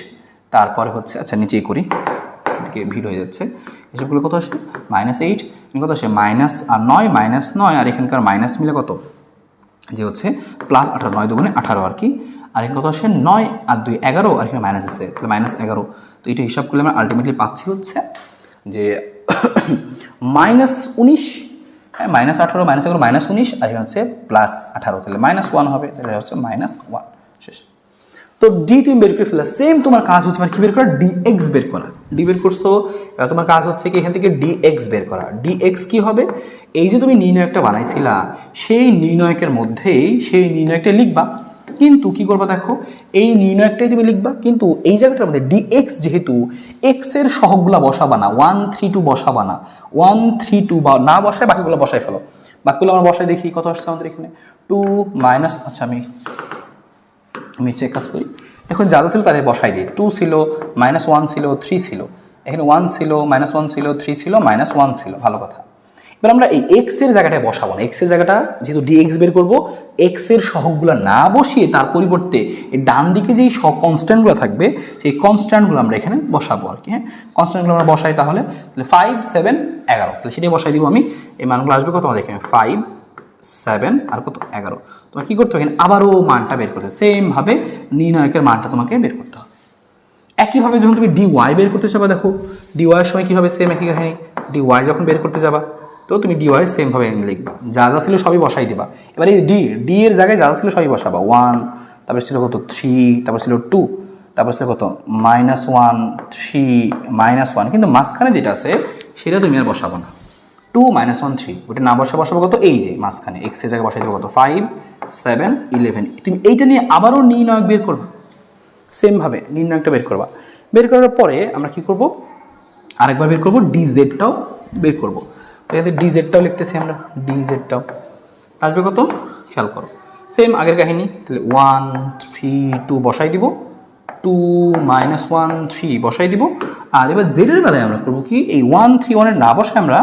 তারপরে হচ্ছে আচ্ছা নিচেই করি, এদিকে ভিড় হয়ে যাচ্ছে, এসবগুলো কত আসে? -8, কত আসে? মাইনাস আর 9 আর এখানকার মাইনাস মিলে কত? যে হচ্ছে প্লাস 18, 9 দুগুণে 18 আর কি, আর এখানে কত আসে? 9 আর 2 11, আর এখানে মাইনাস আছে, তাহলে -11। তো এটা হিসাব করলে আমরা আলটিমেটলি পাচ্ছি হচ্ছে যে -19, হ্যাঁ -18, -11, -19, আর এখানে হচ্ছে +18, তাহলে -1 হবে, তাহলে হচ্ছে -1। শেষ। তো ডি তুমি বের করে ফেলা, সেম তোমার কাজ হচ্ছে কি বের করা? ডিএক্স বের করা। ডি বের করছো, এবার তোমার কাজ হচ্ছে কি এখান থেকে ডিএক্স বের করা। ডিএক্স কি হবে? এই যে তুমি নির্ণয়কটা বানাইছিলা সেই নির্ণয়কের মধ্যেই সেই নির্ণয়কটা লিখবা, কিন্তু কি করবা দেখো, এই নির্ণয়কটাই তুমি লিখবা, কিন্তু এই জায়গাটার মধ্যে ডিএক্স যেহেতু এক্স এর সহগগুলা বসাবা না, 1 3 2 বসাবা না, 1 3 2 বা না বসায় বাকিগুলো বসাই ফেলো। বাকিগুলো আমরা বসাই দেখি কত আসছে আমাদের এখানে 2 মাইনাস, আচ্ছা আমি চেক কাজ করি। এখন যা যা ছিল তাদের বসাই দিই। 2 ছিল, -1 ছিল, 3 ছিল, এখানে 1 ছিল, -1 ছিল, 3 ছিল, -1 ছিল, ভালো কথা। এবার আমরা এই এক্স এর জায়গাটায় বসাবো না, এক্স এর জায়গাটা যেহেতু ডিএক্স বের করবো, এক্স এর সহগগুলো না বসিয়ে তার পরিবর্তে এই ডান দিকে যেই কনস্ট্যান্টগুলো থাকবে সেই কনস্ট্যান্টগুলো আমরা এখানে বসাবো আর কি। হ্যাঁ, কনস্ট্যান্টগুলো আমরা বসাই, তাহলে 5 7 11, তাহলে সেটাই বসাই দিব আমি। এই মানগুলো আসবে কত আমাদের এখানে? 5 7 আর কত 11। তোমার কি করতে হবে? আবারও মানটা বের করতে, সেম ভাবে নির্ণায়কের মানটা তোমাকে বের করতে হবে। একইভাবে যখন তুমি ডিওয়াই বের করতে যাবা, দেখো ডিওয়াই এর সময় কি হবে? সেম একই কাহিনী। ডিওয়াই যখন বের করতে যাবা তো তুমি ডিওয়াই সেম ভাবে লিখবা, যা যা ছিল সবই বসাই দিবা। এবার এই ডি এর জায়গায় যা যা ছিল সবই বসাবা। 1, তারপর ছিল কত 3, তারপর ছিল 2, তারপর ছিল কত -1 3 -1, কিন্তু মাঝখানে যেটা আছে সেটা তুমি আর বসাবো না। 2 -1 3, ওটা না বসাবো কত? এই যে মাঝখানে এক্স এর জায়গায় বসাই দেবো কত? 5 7 11। তুমি এইটা নিয়ে আবারও নির্ণায়ক বের করবা, সেম ভাবে নির্ণায়কটা বের করবা। বের করার পরে আমরা কি করব? আরেকবার বের করব, ডিজেডটাও বের করব। এখানে ডিজেডটাও লিখতেছি আমরা, ডিজেডটাও আসবে কত? খেয়াল করো, সেম আগের কাহিনী। তাহলে 1 3 2 বসাই দিব, 2 -1 3 বসাই দিব। আর এবার জেডের বেলায় আমরা করবো কি? এই 1 3 1 এর না বসায় আমরা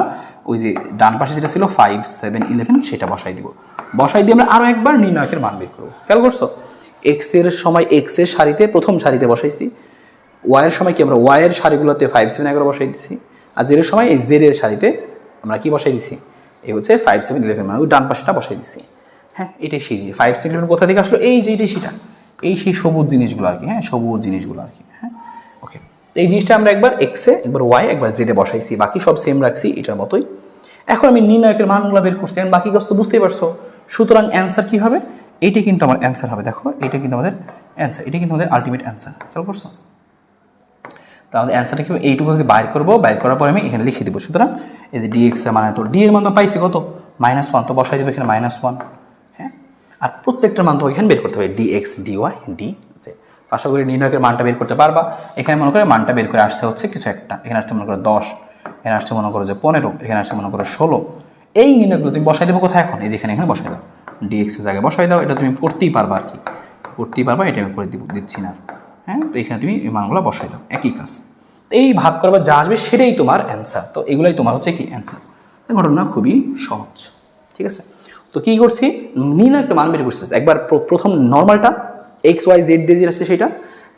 ওই যে ডান পাশে যেটা ছিল 5 7 11 সেটা বসাই দিব। বসাই দিয়ে আমরা আরও একবার নির্ণায়কের মান বের করবো। খেয়াল করছো, এক্স এর সময় এক্স এর সারিতে প্রথম সারিতে বসাইছি, ওয়াই এর সময় কি আমরা ওয়াই এর সারিগুলোতে 5 7 11 বসাই দিছি, আর জেড এর সময় এই জেড এর সারিতে আমরা কি বসাই দিছি? এই হচ্ছে 5 7 11, মানে ওই ডান পাশেটা বসাই দিছি। হ্যাঁ, এটাই সেই যে 5 7 11 কোথা থেকে আসলো? এই যে এটাই সেটা, এই সেই সবুজ জিনিসগুলো আর কি। হ্যাঁ, সবুজ জিনিসগুলো আর কি। হ্যাঁ, ওকে, এই জিনিসটা আমরা একবার এক্সে, একবার ওয়াই, একবার জেডে বসাইছি, বাকি সব সেম রাখছি এটার মতোই। এখন আমি নির্ণায়কের মানগুলো বের করছি, বাকি কাজ তো বুঝতেই পারছো। সুতরাং অ্যান্সার কি হবে? এইটাই কিন্তু আমার অ্যান্সার হবে। দেখো এটা কিন্তু আমাদের অ্যান্সার, এটা কিন্তু আমাদের আলটিমেট অ্যান্সার। খেয়াল করছো? তো আমাদের অ্যান্সারটা কি? এইটুকুকে বাইর করবো, বাইর করার পরে আমি এখানে লিখে দেবো। সুতরাং এই যে ডিএক্স এর মানে, তো ডি এর মান তো পাইছি কত? -1, তো বসাই দেবো এখানে -1। হ্যাঁ, আর প্রত্যেকটার মান তো এখানে বের করতে হবে, ডিএক্স ডিওয়াই ডি জেড। আশা করি নির্ণায়কের মানটা বের করতে পারবা। এখানে মনে করে মানটা বের করে আসছে হচ্ছে কিছু একটা, এখানে আসছে মনে করো 10, এখানে আসছে মনে করো যে 15, এখানে আসছে মনে করো 16। এই নির্ণয়গুলো তুমি বসাই দেবো কোথায়? এখন এই যেখানে এখানে বসাই দাও, ডিএক্স এর জায়গায় বসাই দাও। এটা তুমি করতেই পারবা আর কি, করতেই পারবা, এটা আমি করে দিচ্ছি না। হ্যাঁ, তো এখানে তুমি এই মানগুলো বসাই দাও, একই কাজ। এই ভাগ করবার যা আসবে সেটাই তোমার অ্যান্সার। তো এগুলাই তোমার হচ্ছে কি অ্যান্সার। ঘটনা খুবই সহজ, ঠিক আছে? তো কি করছি? নির্ণয় একটা মান বের করছি। একবার প্রথম নর্মালটা এক্স ওয়াই জেড দিয়ে যে আসছে সেটা,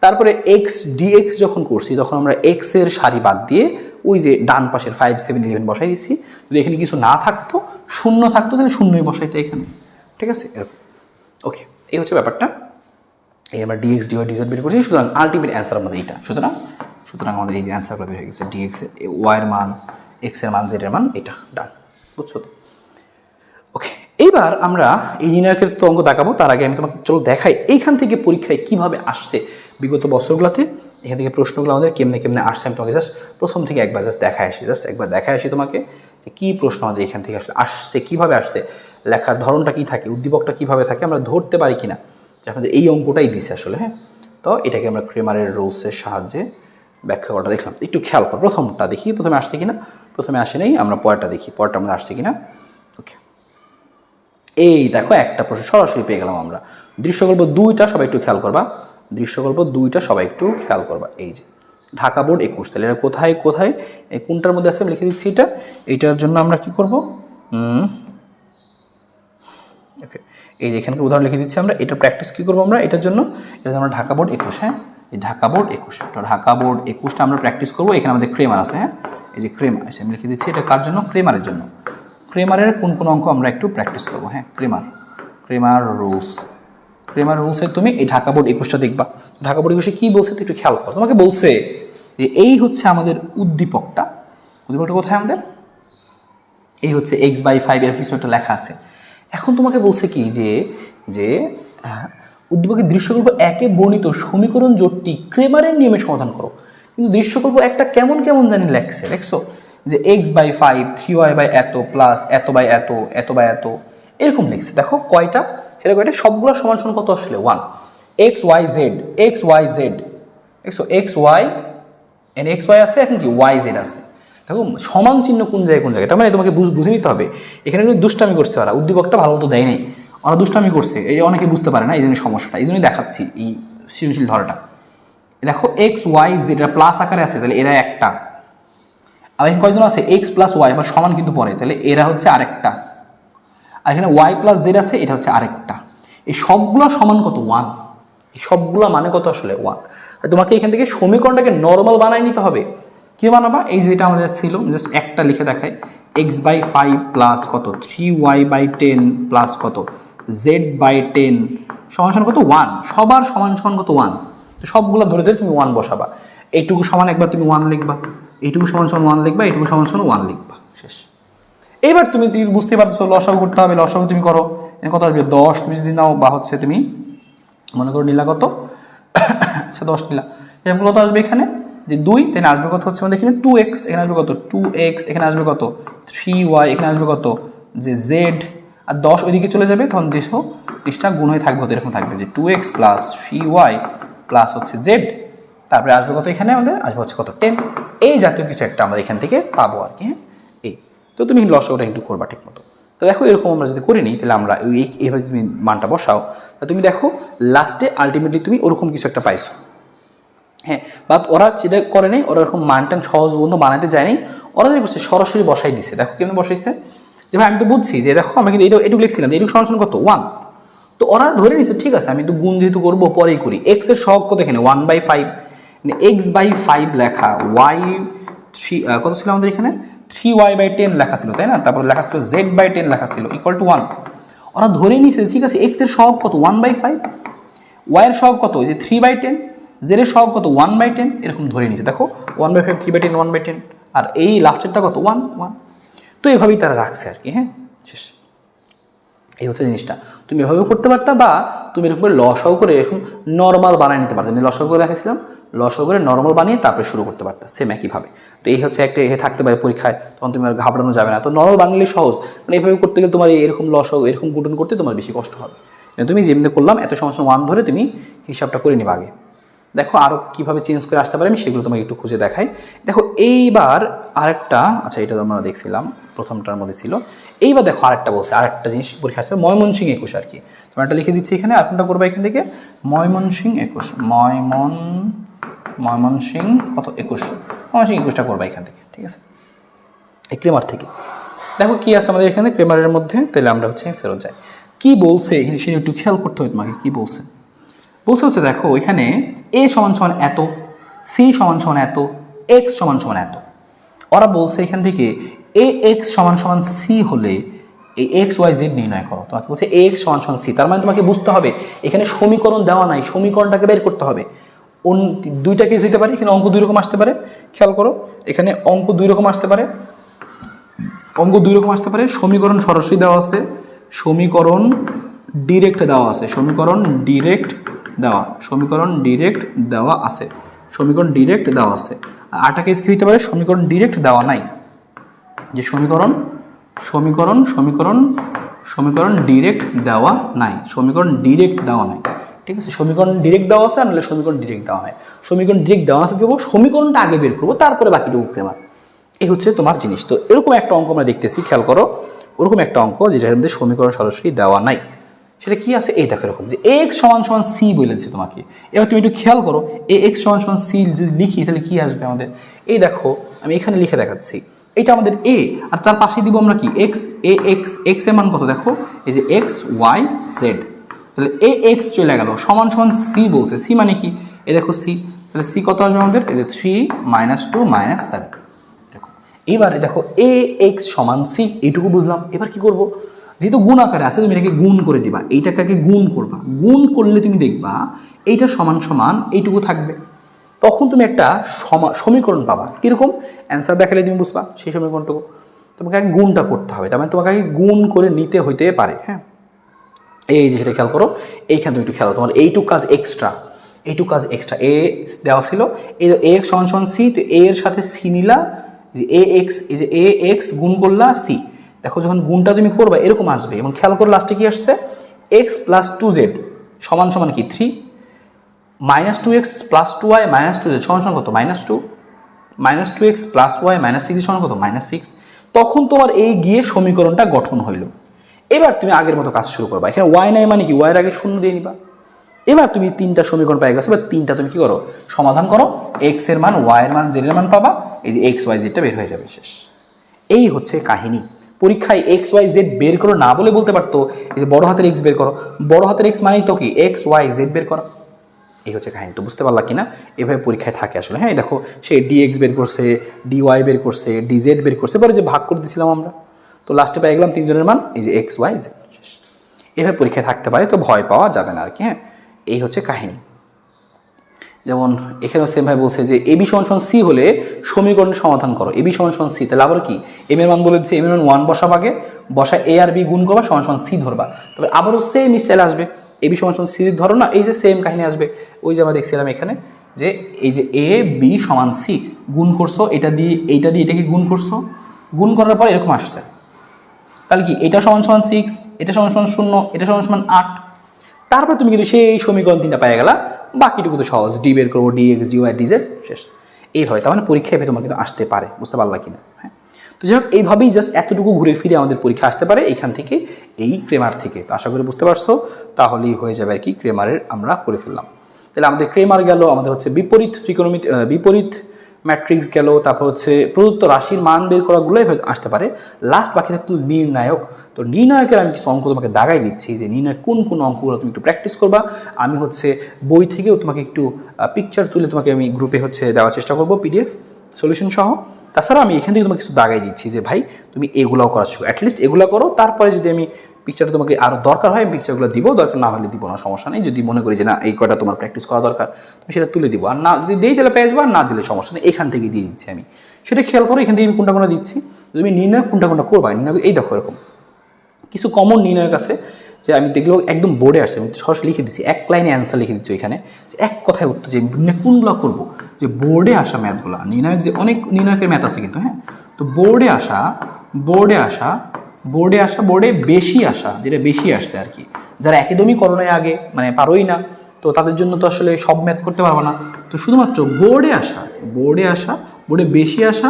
তারপরে এক্স ডিএক্স যখন করছি তখন আমরা এক্স এর সারি বাদ দিয়ে ওই যে ডান পাশের 5 7 11 বসাই দিচ্ছি। যদি এখানে কিছু না থাকতো, শূন্য থাকতো, তাহলে শূন্যই বসাইতে এখানে। ঠিক আছে, এরকম। ওকে, এই হচ্ছে ব্যাপারটা। এই আমরা ডিএক্স ডিওয়াই ডিজেড বের করছি, সুতরাং আলটিমেট অ্যান্সার আমাদের এইটা। সুতরাং আমাদের এই যে অ্যান্সারগুলো বের হয়ে গেছে, ডিএক্স ওয়াইয়ের মান, এক্সের মান, জেডের মান, এটা ডান। বুঝছো তো? ওকে, এইবার আমরা এই নির্ণায়কের তো অঙ্ক দেখাবো। তার আগে আমি তোমাকে চলো দেখাই এইখান থেকে পরীক্ষায় কিভাবে আসছে বিগত বছরগুলোতে, এখান থেকে প্রশ্নগুলো আমাদের কেমনে কেমনে আসছে। আমি তোমাকে জাস্ট প্রথম থেকে একবার দেখায় আসি তোমাকে যে কী প্রশ্ন আমাদের এখান থেকে আসছে, কীভাবে আসছে, লেখার ধরনটা কী থাকে, উদ্দীপকটা কীভাবে থাকে, আমরা ধরতে পারি কিনা যে আমাদের এই অঙ্কটাই দিছে আসলে। হ্যাঁ, তো এটাকে আমরা ক্রেমারের রুলসের সাহায্যে ব্যাখ্যা করাটা দেখলাম। একটু খেয়াল কর, প্রথমটা দেখি প্রথমে আসছে কিনা। প্রথমে আসে নেই, আমরা পরেরটা দেখি পরেরটা আমাদের আসছে কিনা। ওকে, এই দেখো একটা প্রশ্ন সরাসরি পেয়ে গেলাম আমরা। দৃশ্যকল্প 2টা সবাই একটু খেয়াল করবা, দৃশ্যকল্প 2টা সবাই একটু খেয়াল করবা। এই যে ঢাকা বোর্ড 21, তাহলে এটা কোথায় কোথায় এই কোনটার মধ্যে আছে আমি লিখে দিচ্ছি। এইটার জন্য আমরা কি করব, ওকে, এই যে এখানকার উদাহরণ লিখে দিচ্ছি আমরা। এটা প্র্যাকটিস কী করবো আমরা এটার জন্য, আমরা ঢাকা বোর্ড 21, হ্যাঁ এই ঢাকা বোর্ড 21, তো ঢাকা বোর্ড 21টা আমরা প্র্যাকটিস করবো। এখানে আমাদের ক্রেমার আছে, হ্যাঁ এই যে ক্রেমার আছে, আমি লিখে দিচ্ছি। এটা কার জন্য? ক্রেমারের জন্য। ক্রেমারের কোন কোন অঙ্ক আমরা একটু প্র্যাকটিস করবো। হ্যাঁ, ক্রেমার রুলসে তুমি এই ঢাকা বোর্ড 21টা দেখবা। ঢাকা বোর্ড 21 কী বলছে তো একটু খেয়াল করো। তোমাকে বলছে যে এই হচ্ছে আমাদের উদ্দীপকটা কোথায় আমাদের, এই হচ্ছে x/5 এর কিছু একটা লেখা আছে। এখন তোমাকে বলছে কি যে উদ্দীপকের দৃশ্যকল্প 1 এ বর্ণিত সমীকরণ জোটটি ক্রেমারের নিয়মে সমাধান করো। কিন্তু দৃশ্যকল্প একটা কেমন জানি লেখছো যে x/5 3y/এত প্লাস এত/এত এত/এত এরকম লিখছে। দেখো কয়টা, সেটা কয়টা, সবগুলো সমান কত আসলে 1। x y z দেখছো xy এন xy আছে, এখন কি yz আছে। দেখো সমান চিহ্ন কোন জায়গায়, তার মানে তোমাকে বুঝে নিতে হবে এখানে একটু দুষ্টামি করছে ওরা, উদ্দীপকটা ভালো মতো দেয় নাই, ওরা দুষ্টামি করছে, এই অনেকে বুঝতে পারে না, এই জন্য সমস্যাটা, এই জন্যই দেখাচ্ছি এই সৃজনশীল ধরাটা। দেখো এক্স ওয়াই জেড প্লাস আকারে আছে, তাহলে এরা একটা, আর এখানে কয়জন আছে এক্স প্লাস ওয়াই আবার সমান কিন্তু পরে, তাহলে এরা হচ্ছে আরেকটা, আর এখানে ওয়াই প্লাস জেড আছে, এটা হচ্ছে আরেকটা। এই সবগুলো সমান কত? 1। এই সবগুলো মানে কত আসলে 1। তোমাকে এখান থেকে সমীকরণটাকে নর্মাল বানাই নিতে হবে। কি বানাবা? এই যেটা আমাদের ছিল, জাস্ট একটা লিখে দেখাই, x/5 প্লাস কত 3y/10 প্লাস কত z/10 সমান কত 1। সবার সমান কত 1। তো সবগুলো ধরে তুমি 1 বসাবা। এইটুকু সমান একবার তুমি 1 লিখবা, এইটুকু সমান 1 লিখবা, এইটুকু সমান 1 লিখবা, শেষ। এবার তুমি বুঝতে পারছো লসাগু করতে হবে। লসাগু তুমি করো, কত আসবে 10 তুমি যদি নাও, বা হচ্ছে তুমি মনে করো নিলা কত, আচ্ছা 10 নিলা, এরকম কত আসবে এখানে যে 2, তাহলে আসবে কত হচ্ছে আমাদের এখানে 2x, এখানে আসবে কত 2x, এখানে আসবে কত 3y, এখানে আসবে কত যে z, আর 10 ওইদিকে চলে যাবে, তখন যে সব 30টা গুণ হয়ে থাকবে, এরকম থাকবে যে 2x প্লাস 3y প্লাস হচ্ছে z, তারপরে আসবে কত এখানে আমাদের আসবে হচ্ছে কত 10। এই জাতীয় কিছু একটা আমরা এখান থেকে পাবো আর কি। হ্যাঁ, এই তো তুমি লসাগুটা একটু করবা ঠিক মতো। তো দেখো এরকম আমরা যদি করে নিই, তাহলে আমরা এইভাবে তুমি মানটা বসাও, তা তুমি দেখো লাস্টে আলটিমেটলি তুমি ওরকম কিছু একটা পাইছো। হ্যাঁ, বাট ওরা যেটা করে নেই, ওরা এরকম মানটান সহজ বন্ধু বানাতে যায়নি, ওরা যেটা করছে সরাসরি বসাই দিচ্ছে। দেখো কেমন বসাইছে, যে ভাই আমি তো বুঝছি যে দেখো আমি কিন্তু এটুকু লিখছিলাম, এটুকু সমান কত 1। তো ওরা ধরে নিচ্ছে ঠিক আছে, আমি তো গুণ যেহেতু করবো পরেই করি। এক্স এর সহগ কত এখানে 1/5, x/5 লেখা, y 3 কত ছিল আমাদের এখানে 3y/10 লেখা ছিল, তাই না? তারপর লেখা ছিল z/10 লেখা ছিল ইকুয়াল টু 1। ওরা ধরে নিচ্ছে ঠিক আছে এক্স এর সহগ কত 1/5, y এর সহগ কত যে 3/10, z এর সহগ কত 1/10, এরকম ধরে নিচ্ছে। দেখো 1/5 3/10 1/10, আর এই লাস্টেরটা কত 1 1। তো এভাবেই তারা রাখছে আর কি। হ্যাঁ, শেষ। এই হচ্ছে জিনিসটা, তুমি এভাবে করতে পারতা, বা তুমি এরকম করে লসাগু করে এরকম নর্মাল বানিয়ে নিতে পারতে। আমি লসাগু করে দেখাইছিলাম, লসাগু করে নর্মাল বানিয়ে তারপরে শুরু করতে পারতা, সেম একইভাবে। তো এই হচ্ছে একটা থাকতে পারে পরীক্ষায়, তখন তুমি আর ঘাবড়ানো যাবে না। তো নর্মাল বানালে সহজ, মানে এইভাবে করতে গেলে তোমার এরকম লসাগু এরকম গুটন করতে তোমার বেশি কষ্ট হবে। তুমি যেমনি করলাম এত সমস্যা 1 ধরে তুমি হিসাবটা করে নিবা আগে। দেখো আরও কীভাবে চেঞ্জ করে আসতে পারে আমি সেগুলো তোমাকে একটু খুঁজে দেখাই। দেখো এইবার আরেকটা, আচ্ছা এটা আমরা দেখছিলাম প্রথমটার মধ্যে ছিল। এইবার দেখো আরেকটা বলছে, আরেকটা জিনিস পরীক্ষা আসছে, ময়মনসিংহ 21 আর কি। তোমার একটা লিখে দিচ্ছি এখানে, আর কোনটা করবা এখান থেকে ময়মনসিংহ 21, ময়মনসিংহ কত 21, ময়মনসিংহ 21টা করবা এখান থেকে, ঠিক আছে এই ক্রেমার থেকে। দেখো কি আছে আমাদের এখানে ক্রেমারের মধ্যে, তাহলে আমরা হচ্ছে ফেরত যাই। কি বলছে এখানে সেটা একটু খেয়াল করতে হবে তোমাকে। কি বলছে হচ্ছে দেখো এখানে a সমান এত, c সমান এত, x সমান এত। ওরা বলছে এখান থেকে ax সমান c হলে এই এক্স ওয়াই জেড নির্ণয় করো। তোমাকে বলছে এক্স সমান সমান সি, তার মানে তোমাকে বুঝতে হবে এখানে সমীকরণ দেওয়া নাই, সমীকরণটাকে বের করতে হবে। দুইটা কেস হতে পারে, এখানে অঙ্ক দুই রকম আসতে পারে। খেয়াল করো, এখানে অঙ্ক দুই রকম আসতে পারে, সমীকরণ সরাসরি দেওয়া আছে, সমীকরণ ডিরেক্ট দেওয়া আছে, সমীকরণ ডিরেক্ট দেওয়া আছে। আরেকটা কেস কি হতে পারে, সমীকরণ ডিরেক্ট দেওয়া নাই, যে সমীকরণ ডিরেক্ট দেওয়া নাই, ঠিক আছে। সমীকরণ ডিরেক্ট দেওয়া আছে, নাহলে সমীকরণ ডিরেক্ট দেওয়া নাই। সমীকরণ ডিরেক্ট দেওয়া না থাকবে, সমীকরণটা আগে বের করবো, তারপরে বাকিটুকু গ্রামার। এই হচ্ছে তোমার জিনিস। তো এরকম একটা অঙ্ক আমরা দেখতেছি, খেয়াল করো, ওরকম একটা অঙ্ক যেটার মধ্যে সমীকরণ সরাসরি দেওয়া নাই। সেটা কি আছে, এই দেখো এরকম, যে এক্স সমান সমান সি বলেছে তোমাকে। এবার তুমি একটু খেয়াল করো, এক্স সমান সমান সি যদি লিখি তাহলে কি আসবে আমাদের, এই দেখো আমি এখানে লিখে দেখাচ্ছি, এটা আমাদের এ, আর তার পাশে দিব আমরা কি এক্স। এক্স এর মান কত দেখো, এই যে এক্স ওয়াই জেড, তাহলে এক্স চলে গেল, সমান সমান সি বলছে, সি মানে কি, এই দেখো সি, তাহলে সি কত আসবে আমাদের, এই যে 3 - 2 - 7। এবারে দেখো এ এক্স সমান সি, এইটুকু বুঝলাম। এবার কি করব, যেহেতু গুণ আকারে আছে তুমি এটাকে গুণ করে দিবা, এইটাকে গুণ করবা, গুণ করলে তুমি দেখবা এইটা সমান সমান এইটুকু থাকবে, তখন তুমি একটা সমীকরণ পাবা। কিরকম, অ্যান্সার দেখালে তুমি বুঝবা সেই সমীকরণটুকু। তোমাকে আগে গুণটা করতে হবে, তার মানে তোমাকে আগে গুণ করে নিতে হইতে পারে। হ্যাঁ, এই যে সেটা খেয়াল করো, এইখানে তুমি একটু খেয়াল, তোমার এইটুকু কাজ এক্সট্রা, এ দেওয়া ছিল, এই এ এক্স সমান সমান সি, তো এ এর সাথে সি নিলা, যে এ এক্স, এই যে এ এক্স গুণ করলা সি, দেখো যখন গুণটা তুমি করবা এরকম আসবে। এবং খেয়াল করো লাস্টে কি আসছে, এক্স প্লাস 2z সমান সমান কি 3, -2x প্লাস 2y - 2z সমান সমান কত, -2, -2x প্লাস y - 6 সমান কত, -6। তখন তোমার এই গিয়ে সমীকরণটা গঠন হইল। এবার তুমি আগের মতো কাজ শুরু করবা, এখানে y নাই মানে কি, y এর আগে 0 দিয়ে নিবা। এবার তুমি তিনটা সমীকরণ পাই গেছো, এবার তিনটা তুমি কি করো, সমাধান করো, x এর মান, y এর মান, z এর মান পাবা, এই যে x y z টা বের হয়ে যাবে, শেষ। এই হচ্ছে কাহিনী। পরীক্ষায় x y z বের করো না বলে বলতে পারতো, এই যে বড় হাতের x বের করো, বড় হাতের x মানেই তো কি x y z বের করো। এই হচ্ছে কাহিনী। তো বুঝতে পারলা কিনা, এভাবে পরীক্ষায় থাকে আসলে। হ্যাঁ, দেখো সে dx বের করছে, dy বের করছে, dz বের করছে, পরে যে ভাগ করে দিয়েছিলাম আমরা, তো লাস্টে পেয়ে গেলাম তিনজনের মান, এই যে x y z। এভাবে পরীক্ষায় থাকতে পারে, তো ভয় পাওয়া যাবে না আর কি। হ্যাঁ, এই হচ্ছে কাহিনী। যেমন এখানেও সেম ভাই বলছে যে এবি সমান সমান সি হলে সমীকরণের সমাধান করো, এবি সমান সমান সি, তাহলে আবার কি, এম এর মান বলেছে, এম এর মান 1 বসাবা, আগে বসা এ আর বি গুণ করবা, সমান সমান সি ধরবা, তবে আবারও সেম স্টাইল আসবে, এবি সমান সমান সি ধরো না, এই যে সেম কাহিনী আসবে। ওই যে আমরা দেখছিলাম এখানে, যে এই যে এ বি সমান সি গুণ করছো, এটা দিয়ে এটাকে গুণ করছো, গুণ করার পর এরকম আসছে, তাহলে কি এটা সমান সমান 6, এটা সমান সমান 0, এটা সমান সমান 8। তারপর তুমি কিন্তু সেই সমীকরণ তিনটা পেয়ে গেলা, বাকিটুকু তো সহজ, ডি বের করবো, ডিএক্স ডিওয়াই ডিজেড, শেষ। এইভাবে তার মানে পরীক্ষায় তোমার কিন্তু আসতে পারে, বুঝতে পারলা কিনা। হ্যাঁ, তো যাই হোক, এইভাবেই জাস্ট এতটুকু ঘুরে ফিরে আমাদের পরীক্ষা আসতে পারে এখান থেকে, এই ক্রেমার থেকে। তো আশা করি বুঝতে পারছো, তাহলেই হয়ে যাবে আর কি, ক্রেমারের আমরা করে ফেললাম। তাহলে আমাদের ক্রেমার গেল, আমাদের হচ্ছে বিপরীত ত্রিকোণমিতি, বিপরীত ম্যাট্রিক্স গেল, তারপর হচ্ছে প্রদত্ত রাশির মান বের করাগুলোই আসতে পারে। লাস্ট বাকি থাকতো নির্ণায়ক। তো নির্ণায়কের আমি কিছু অঙ্ক তোমাকে দাগাই দিচ্ছি, যে নির্ণায়ক কোন কোন অঙ্কগুলো তুমি একটু প্র্যাকটিস করবা। আমি হচ্ছে বই থেকেও তোমাকে একটু পিকচার তুলে তোমাকে আমি গ্রুপে হচ্ছে দেওয়ার চেষ্টা করবো, পিডিএফ সলিউশন সহ। তাছাড়া আমি এখান থেকে তোমাকে কিছু দাগাই দিচ্ছি যে ভাই তুমি এগুলাও করা শিখো, অ্যাটলিস্ট এগুলো করো, তারপরে যদি আমি পিকচারটা তোমাকে আরও দরকার হয় পিকচারগুলো দিব, দরকার না হলে দিব না, সমস্যা নেই। যদি মনে করি যে না এই কয়টা তোমার প্র্যাকটিস করা দরকার, তুমি সেটা তুলে দিব, আর না যদি দেই তাহলে পেয়ে যাবো, আর না দিলে সমস্যা নেই, এখান থেকে দিয়ে দিচ্ছি আমি। সেটা খেয়াল করো, এখান থেকে আমি কোনটা কোনটা দিচ্ছি, তুমি নির্ণয় কোনটা কোনটা করবা। নির্ণয় এই দেখো এরকম কিছু কমন নির্ণয়ক আছে, যে আমি দেখলেও একদম বোর্ডে আসছে, আমি সরাসরি লিখে দিচ্ছি, এক লাইনে অ্যান্সার লিখে দিচ্ছি ওইখানে, যে এক কথায় উত্তর, যে নির্ণয় কোনগুলো করবো, যে বোর্ডে আসা ম্যাথগুলো, নির্ণায়ক যে অনেক নির্ণায়কের ম্যাথ আছে কিন্তু। হ্যাঁ, তো বোর্ডে বেশি আসা, যেটা বেশি আসছে আর কি, যারা একদমই করোনায় আগে মানে পারোই না, তো তাদের জন্য তো আসলে সব ম্যাথ করতে পারবো না। তো শুধুমাত্র বোর্ডে বেশি আসা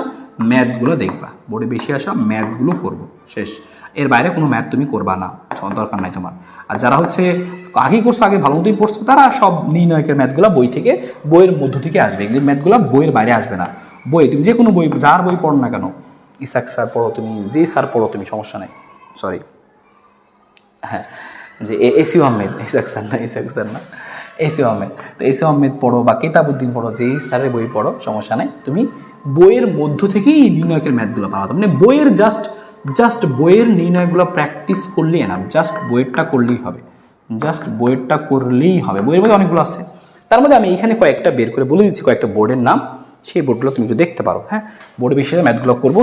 ম্যাথগুলো দেখবা, বোর্ডে বেশি আসা ম্যাথগুলো করবো, শেষ। এর বাইরে কোনো ম্যাথ তুমি করবা না, দরকার নাই তোমার। আর যারা হচ্ছে আগেই করছো, আগে ভালো মতোই পড়ছো, তারা সব নির্ণায়কের ম্যাথগুলো বই থেকে, বইয়ের মধ্য থেকে আসবে, এগুলি ম্যাথগুলো বইয়ের বাইরে আসবে না। বই তুমি যে কোনো বই, যার বই পড়ো না কেন, ইসাক স্যার পড়ো তুমি, যেই স্যার পড়ো তুমি, সমস্যা নেই, সরি, হ্যাঁ, যে এসিউ আহমেদ, ইসাক স্যার না, এসিউ আহমেদ, তো এসিউ আহমেদ পড়ো বা কিতাবউদ্দিন পড়ো, যেই স্যারের বই পড়ো, সমস্যা নেই। তুমি বইয়ের মধ্য থেকেই নির্ণায়কের ম্যাথগুলো পাওয়া, মানে বইয়ের জাস্ট জাস্ট বইয়ের নির্ণয়গুলো প্র্যাকটিস করলেই না, জাস্ট বইয়েরটা করলেই হবে, জাস্ট বইয়েরটা করলেই হবে। বইয়ের মধ্যে অনেকগুলো আছে, তার মধ্যে আমি এখানে কয়েকটা বের করে বলে দিচ্ছি, কয়েকটা বোর্ডের নাম, সেই বোর্ডগুলো তুমি একটু দেখতে পারো। হ্যাঁ, বোর্ডে বিষয়ে ম্যাথগুলো করবো,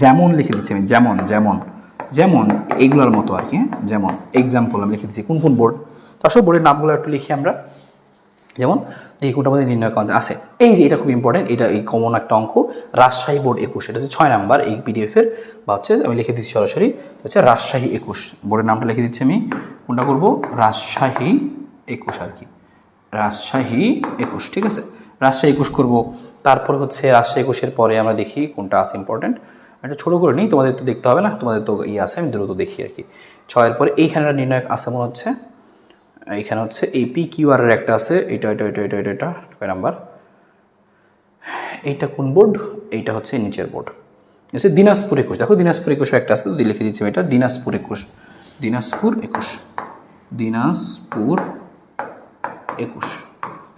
যেমন লিখে দিচ্ছি আমি, যেমন যেমন যেমন এইগুলোর মতো আর কি। হ্যাঁ, যেমন এক্সাম্পল আমি লিখে দিচ্ছি কোন কোন বোর্ড। তো আসলে বোর্ডের নামগুলো একটু লিখি আমরা, যেমন এই কোনটা মধ্যে নির্ণয় করা আছে। এই যে এটা খুব ইম্পর্টেন্ট, এটা এই কমন একটা অঙ্ক, রাজশাহী বোর্ড 21, এটা হচ্ছে 6 নাম্বার এই পিডিএফের, বা হচ্ছে আমি লিখে দিচ্ছি সরাসরি, হচ্ছে রাজশাহী 21, বোর্ডের নামটা লিখে দিচ্ছি আমি, কোনটা করবো, রাজশাহী 21 আর কি, রাজশাহী 21, ঠিক আছে, রাজশাহী 21 করবো। তারপর হচ্ছে রাজশাহী 21-এর পরে আমরা দেখি কোনটা আছে ইম্পর্টেন্ট, একটা ছোটো করে নিই, তোমাদের তো দেখতে হবে না, তোমাদের তো ইয়ে আছে, আমি দ্রুত দেখি আর কি। 6-এর পরে এইখানে নির্ণয় আছে মনে হচ্ছে, এইখানে হচ্ছে এই পি কিউ আর এর একটা আছে, এটা এটা এটা এটা এটা এটা কয় নাম্বার, এইটা কোন বোর্ড, এইটা হচ্ছে নিচের বোর্ড, হচ্ছে দিনাজপুর 21। দেখো দিনাজপুর 21 একটা আছে, তো লিখে দিচ্ছি এটা দিনাজপুর 21, দিনাজপুর 21, দিনাজপুর 21,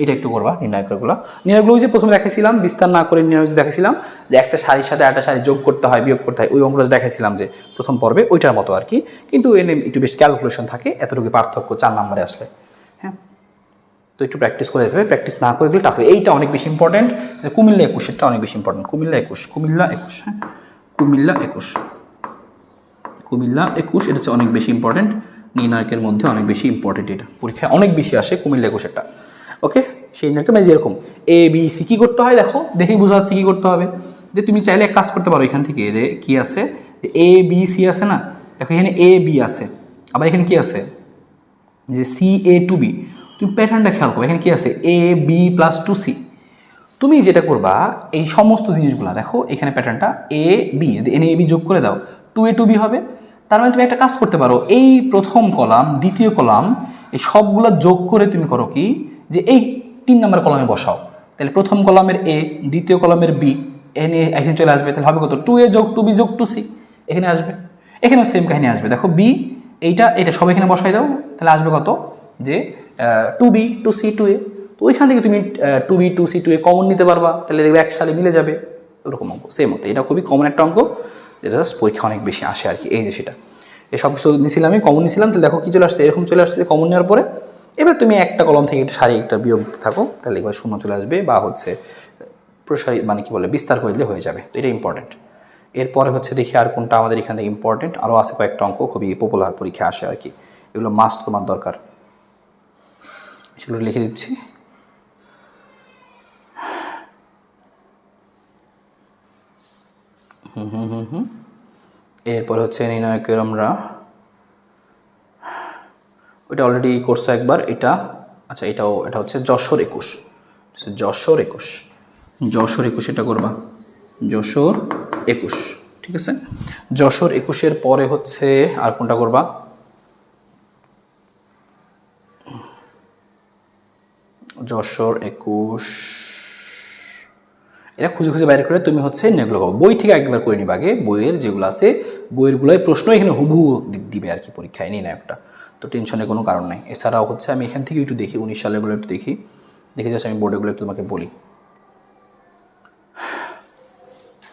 এটা একটু করবা নির্ণয়গুলো। নির্ণয়গুলো যে প্রথমে দেখাইছিলাম, বিস্তার না করে নির্ণয় দেখাইছিলাম যে একটা শাড়ির সাথে একটা শাড়ি যোগ করতে হয়, বিয়োগ করতে হয়, ওই অঙ্কটা দেখাইছিলাম যে প্রথম পর্বে, ওইটার মতো আর কি, কিন্তু এনে একটু বেশ ক্যালকুলেশন থাকে, এতটুকু পার্থক্য 4 নম্বরে আসলে। হ্যাঁ, তো একটু প্র্যাকটিস করে যেতে হবে, প্র্যাকটিস না করে দিলে টাফ হবে। এইটা অনেক বেশি ইম্পর্টেন্ট, কুমিল্লা 21, এটা অনেক বেশি ইম্পর্টেন্ট, কুমিল্লা 21, কুমিল্লা 21, হ্যাঁ, কুমিল্লা 21, কুমিল্লা 21, এটা হচ্ছে অনেক বেশি ইম্পর্টেন্ট, নির্ণায়কের মধ্যে অনেক বেশি ইম্পর্টেন্ট, এটা পরীক্ষায় অনেক বেশি আসে কুমিল্লা 21 একটা। ওকে, সেই নির্ণয়টা মানে যেরকম এ বি সি কী করতে হয়, দেখো দেখেই বোঝা যাচ্ছে কী করতে হবে, যে তুমি চাইলে এক কাজ করতে পারো, এখান থেকে যে কী আছে, যে এ বি সি আছে না, দেখো এখানে এ বি আছে, আবার এখানে কি আছে, যে সি এ টু বি, তুমি প্যাটার্নটা খেয়াল করো, এখানে কি আছে, এ বি প্লাস 2C। তুমি যেটা করবা, এই সমস্ত জিনিসগুলো দেখো, এখানে প্যাটার্নটা এ বি, যদি এন এ বি যোগ করে দাও 2A 2B হবে। তার মানে তুমি একটা কাজ করতে পারো, এই প্রথম কলাম দ্বিতীয় কলাম এই সবগুলো যোগ করে তুমি করো কি, যে এই 3 নম্বর কলামে বসাও, তাহলে প্রথম কলামের এ, দ্বিতীয় কলামের বি, এন এ এখানে চলে আসবে, তাহলে হবে কত, 2A যোগ 2B যোগ 2C এখানে আসবে, এখানেও সেম কাহিনী আসবে। দেখো বি, এইটা এটা সব এখানে বসাই দাও, তাহলে আসবে কত, যে 2B 2C 2A। তো ওইখান থেকে তুমি 2B 2C 2A কমন নিতে পারবা, তাহলে দেখবে এক সালে মিলে যাবে, ওরকম অঙ্ক সেম হতো। এটা খুবই কমন একটা অঙ্ক, যেটা পরীক্ষা অনেক বেশি আসে আর কি। এই যে সেটা, এই সব কিছু নিয়েছিলাম আমি, কমন নিয়েছিলাম, তাহলে দেখো কি চলে আসছে, এরকম চলে আসছে কমন নেওয়ার পরে। এবার তুমি একটা কলম থেকে একটা সারি একটা বিয়োগ থাকো, তাহলে এবার শূন্য চলে আসবে, বা হচ্ছে প্রসারিত মানে কি বলে বিস্তার করে দিলে হয়ে যাবে। তো এটা ইম্পর্টেন্ট। এরপরে হচ্ছে দেখি আর কোনটা আমাদের এখান থেকে ইম্পর্টেন্ট, আরও আছে কয়েকটা অঙ্ক খুবই পপুলার পরীক্ষা আসে আর কি, এগুলো মাস্ট তোমার দরকার, সেগুলো লিখে দিচ্ছি। এরপরে হচ্ছে নির্ণয়কের আমরা ওইটা অলরেডি করছো একবার, এটা আচ্ছা এটাও, এটা হচ্ছে যশোর 21, যশোর 21, যশোর 21 এটা করবা, যশোর 21, ঠিক আছে। যশোর 21-এর পরে হচ্ছে আর কোনটা করবা, যশোর 21, এটা খুঁজে খুঁজে বাইরে করে তুমি হচ্ছে এগুলো বই থেকে একবার করে নিবা আগে, বইয়ের যেগুলো আছে বইয়েরগুলোয় প্রশ্ন এখানে হুবহু দিবে আর কি পরীক্ষায়, নির্ণায়কটা, তো টেনশনের কোনো কারণ নাই। এছাড়াও হচ্ছে আমি এখান থেকে একটু দেখি 19 সালেরগুলো একটু দেখি, দেখে যাচ্ছে আমি বোর্ডেগুলো একটু তোমাকে বলি।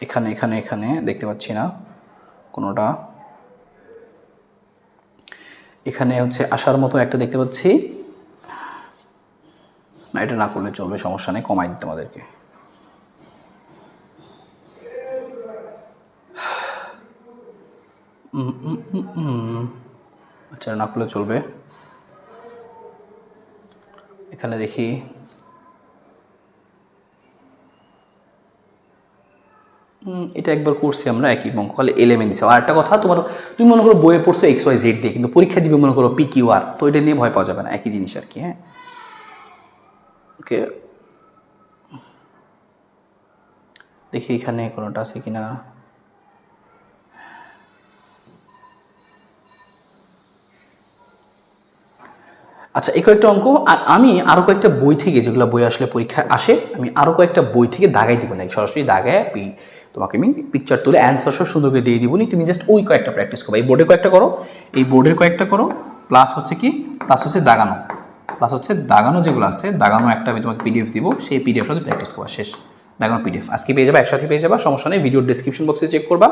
এখানে এখানে এখানে দেখতে পাচ্ছি না কোনোটা, এখানে হচ্ছে আসার মতো একটা দেখতে পাচ্ছি না, এটা না করলে চলবে, সমস্যা নেই, কমাই দিতে আমাদেরকে। আচ্ছা না করলে চলবে, এখানে দেখি এটা একবার করছি আমরা একই অঙ্ক, খালি এলিমেন্ট দিচ্ছি। আর একটা কথা, তোমার তুমি মনে করো বইয়ে পড়ছো XYZ দিয়ে, কিন্তু পরীক্ষা দিবে মনে করো PQR, তো এটা নিয়ে ভয় পাওয়া যাবে না, একই জিনিস আর কি। হ্যাঁ, ওকে, দেখি এখানে কোনোটা আছে কিনা। আচ্ছা এই কয়েকটা অঙ্ক, আর আমি আরও কয়েকটা বই থেকে, যেগুলো বই আসলে পরীক্ষায় আসে, আমি আরও কয়েকটা বই থেকে দাগাই দিব না, সরাসরি দাগায় তোমাকে আমি পিকচার তুলে অ্যান্সার সব সুন্দর করে দিয়ে দিব, তুমি জাস্ট ওই কয়েকটা প্র্যাকটিস করো, এই বোর্ডের কয়েকটা করো, এই বোর্ডের কয়েকটা করো, প্লাস হচ্ছে কি, প্লাস হচ্ছে দাগানো, প্লাস হচ্ছে দাগানো যেগুলো আছে, দাগানো একটা আমি তোমাকে PDF দিব, সেই PDFটা তুমি প্র্যাকটিস করো, শেষ। দাগানো পিডিএফ আজকে পেয়ে যাবা, একসাথে পেয়ে যাবা, সমস্যা নেই। ভিডিওর ডেসক্রিপশন বক্সে চেক করবা,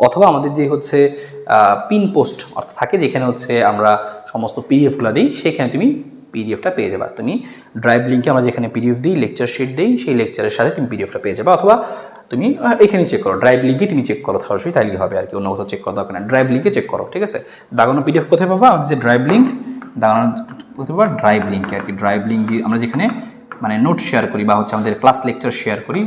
অথবা আমাদের যে হচ্ছে পিন পোস্ট অর্থাৎ থাকে যেখানে হচ্ছে আমরা সমস্ত পিডিএফগুলো দিই, সেখানে তুমি পিডিএফটা পেয়ে যাবা। তুমি ড্রাইভ লিঙ্কে আমরা যেখানে পিডিএফ দিই, লেকচার শিট দিই, সেই লেকচারের সাথে তুমি পিডিএফটা পেয়ে যাবা, অথবা তুমি এখানে চেক করো, ড্রাইভ লিঙ্কে তুমি চেক করো সরাসরি, তাইলেই হবে আর কি, অন্য কোথাও চেক করা দরকার না, ড্রাইভ লিঙ্কে চেক করো, ঠিক আছে। দাগানো পিডিএফ কোথায় পাবা? আমাদের যে ড্রাইভ লিঙ্ক, দাগানো কোথায় পাবা? ড্রাইভ লিঙ্কে আর কি। ড্রাইভ লিঙ্ক আমরা যেখানে মানে নোট শেয়ার করি বা হচ্ছে আমাদের ক্লাস লেকচার শেয়ার করি,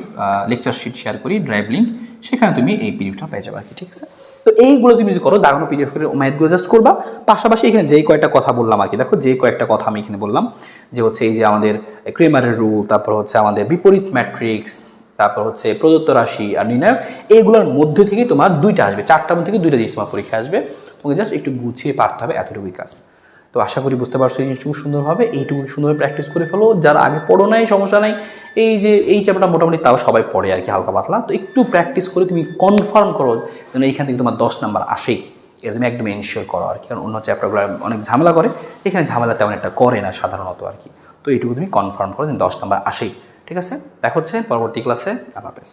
লেকচার শিট শেয়ার করি, ড্রাইভ লিঙ্ক, সেখানে তুমি এই পিডিএফটা পেয়ে যাবে আর কি, ঠিক আছে। তো এইগুলো তুমি যদি করো, দাগানো পিডিএফ করে ম্যাথগুলো জাস্ট করবা, পাশাপাশি এখানে যেই কয়েকটা কথা বললাম আর কি, দেখো যে কয়েকটা কথা আমি এখানে বললাম, যে হচ্ছে এই যে আমাদের ক্রেমারের রুল, তারপর হচ্ছে আমাদের বিপরীত ম্যাট্রিক্স, তারপর হচ্ছে প্রদত্ত রাশি আর নির্ণায়ক, এইগুলোর মধ্যে থেকে তোমার দুইটা আসবে, চারটার মধ্যে থেকে দুইটা জিনিস তোমার পরীক্ষা আসবে, তোমাকে জাস্ট একটু গুছিয়ে পারতে হবে, এতটুকুই কাজ। তো আশা করি বুঝতে পারছো এই জিনিসটুকু সুন্দরভাবে, এইটুকু সুন্দরভাবে প্র্যাকটিস করে ফেলো। যারা আগে পড়ো নাই সমস্যা নাই, এই যে এই চ্যাপ্টারটা মোটামুটি তাও সবাই পড়ে আর কি, হালকা পাতলা, তো একটু প্র্যাকটিস করে তুমি কনফার্ম করো যেন এইখান থেকে তোমার 10 নাম্বার আসেই, এটা তুমি একদম এনশিওর করো আর কি। কারণ অন্য চ্যাপ্টারগুলো অনেক ঝামেলা করে, এখানে ঝামেলা তেমন একটা করে না সাধারণত আর কি। তো এইটুকু তুমি কনফার্ম করো যেন 10 নাম্বার আসেই, ঠিক আছে। দেখা হচ্ছে পরবর্তী ক্লাসে। আল্লাহ হাফেজ।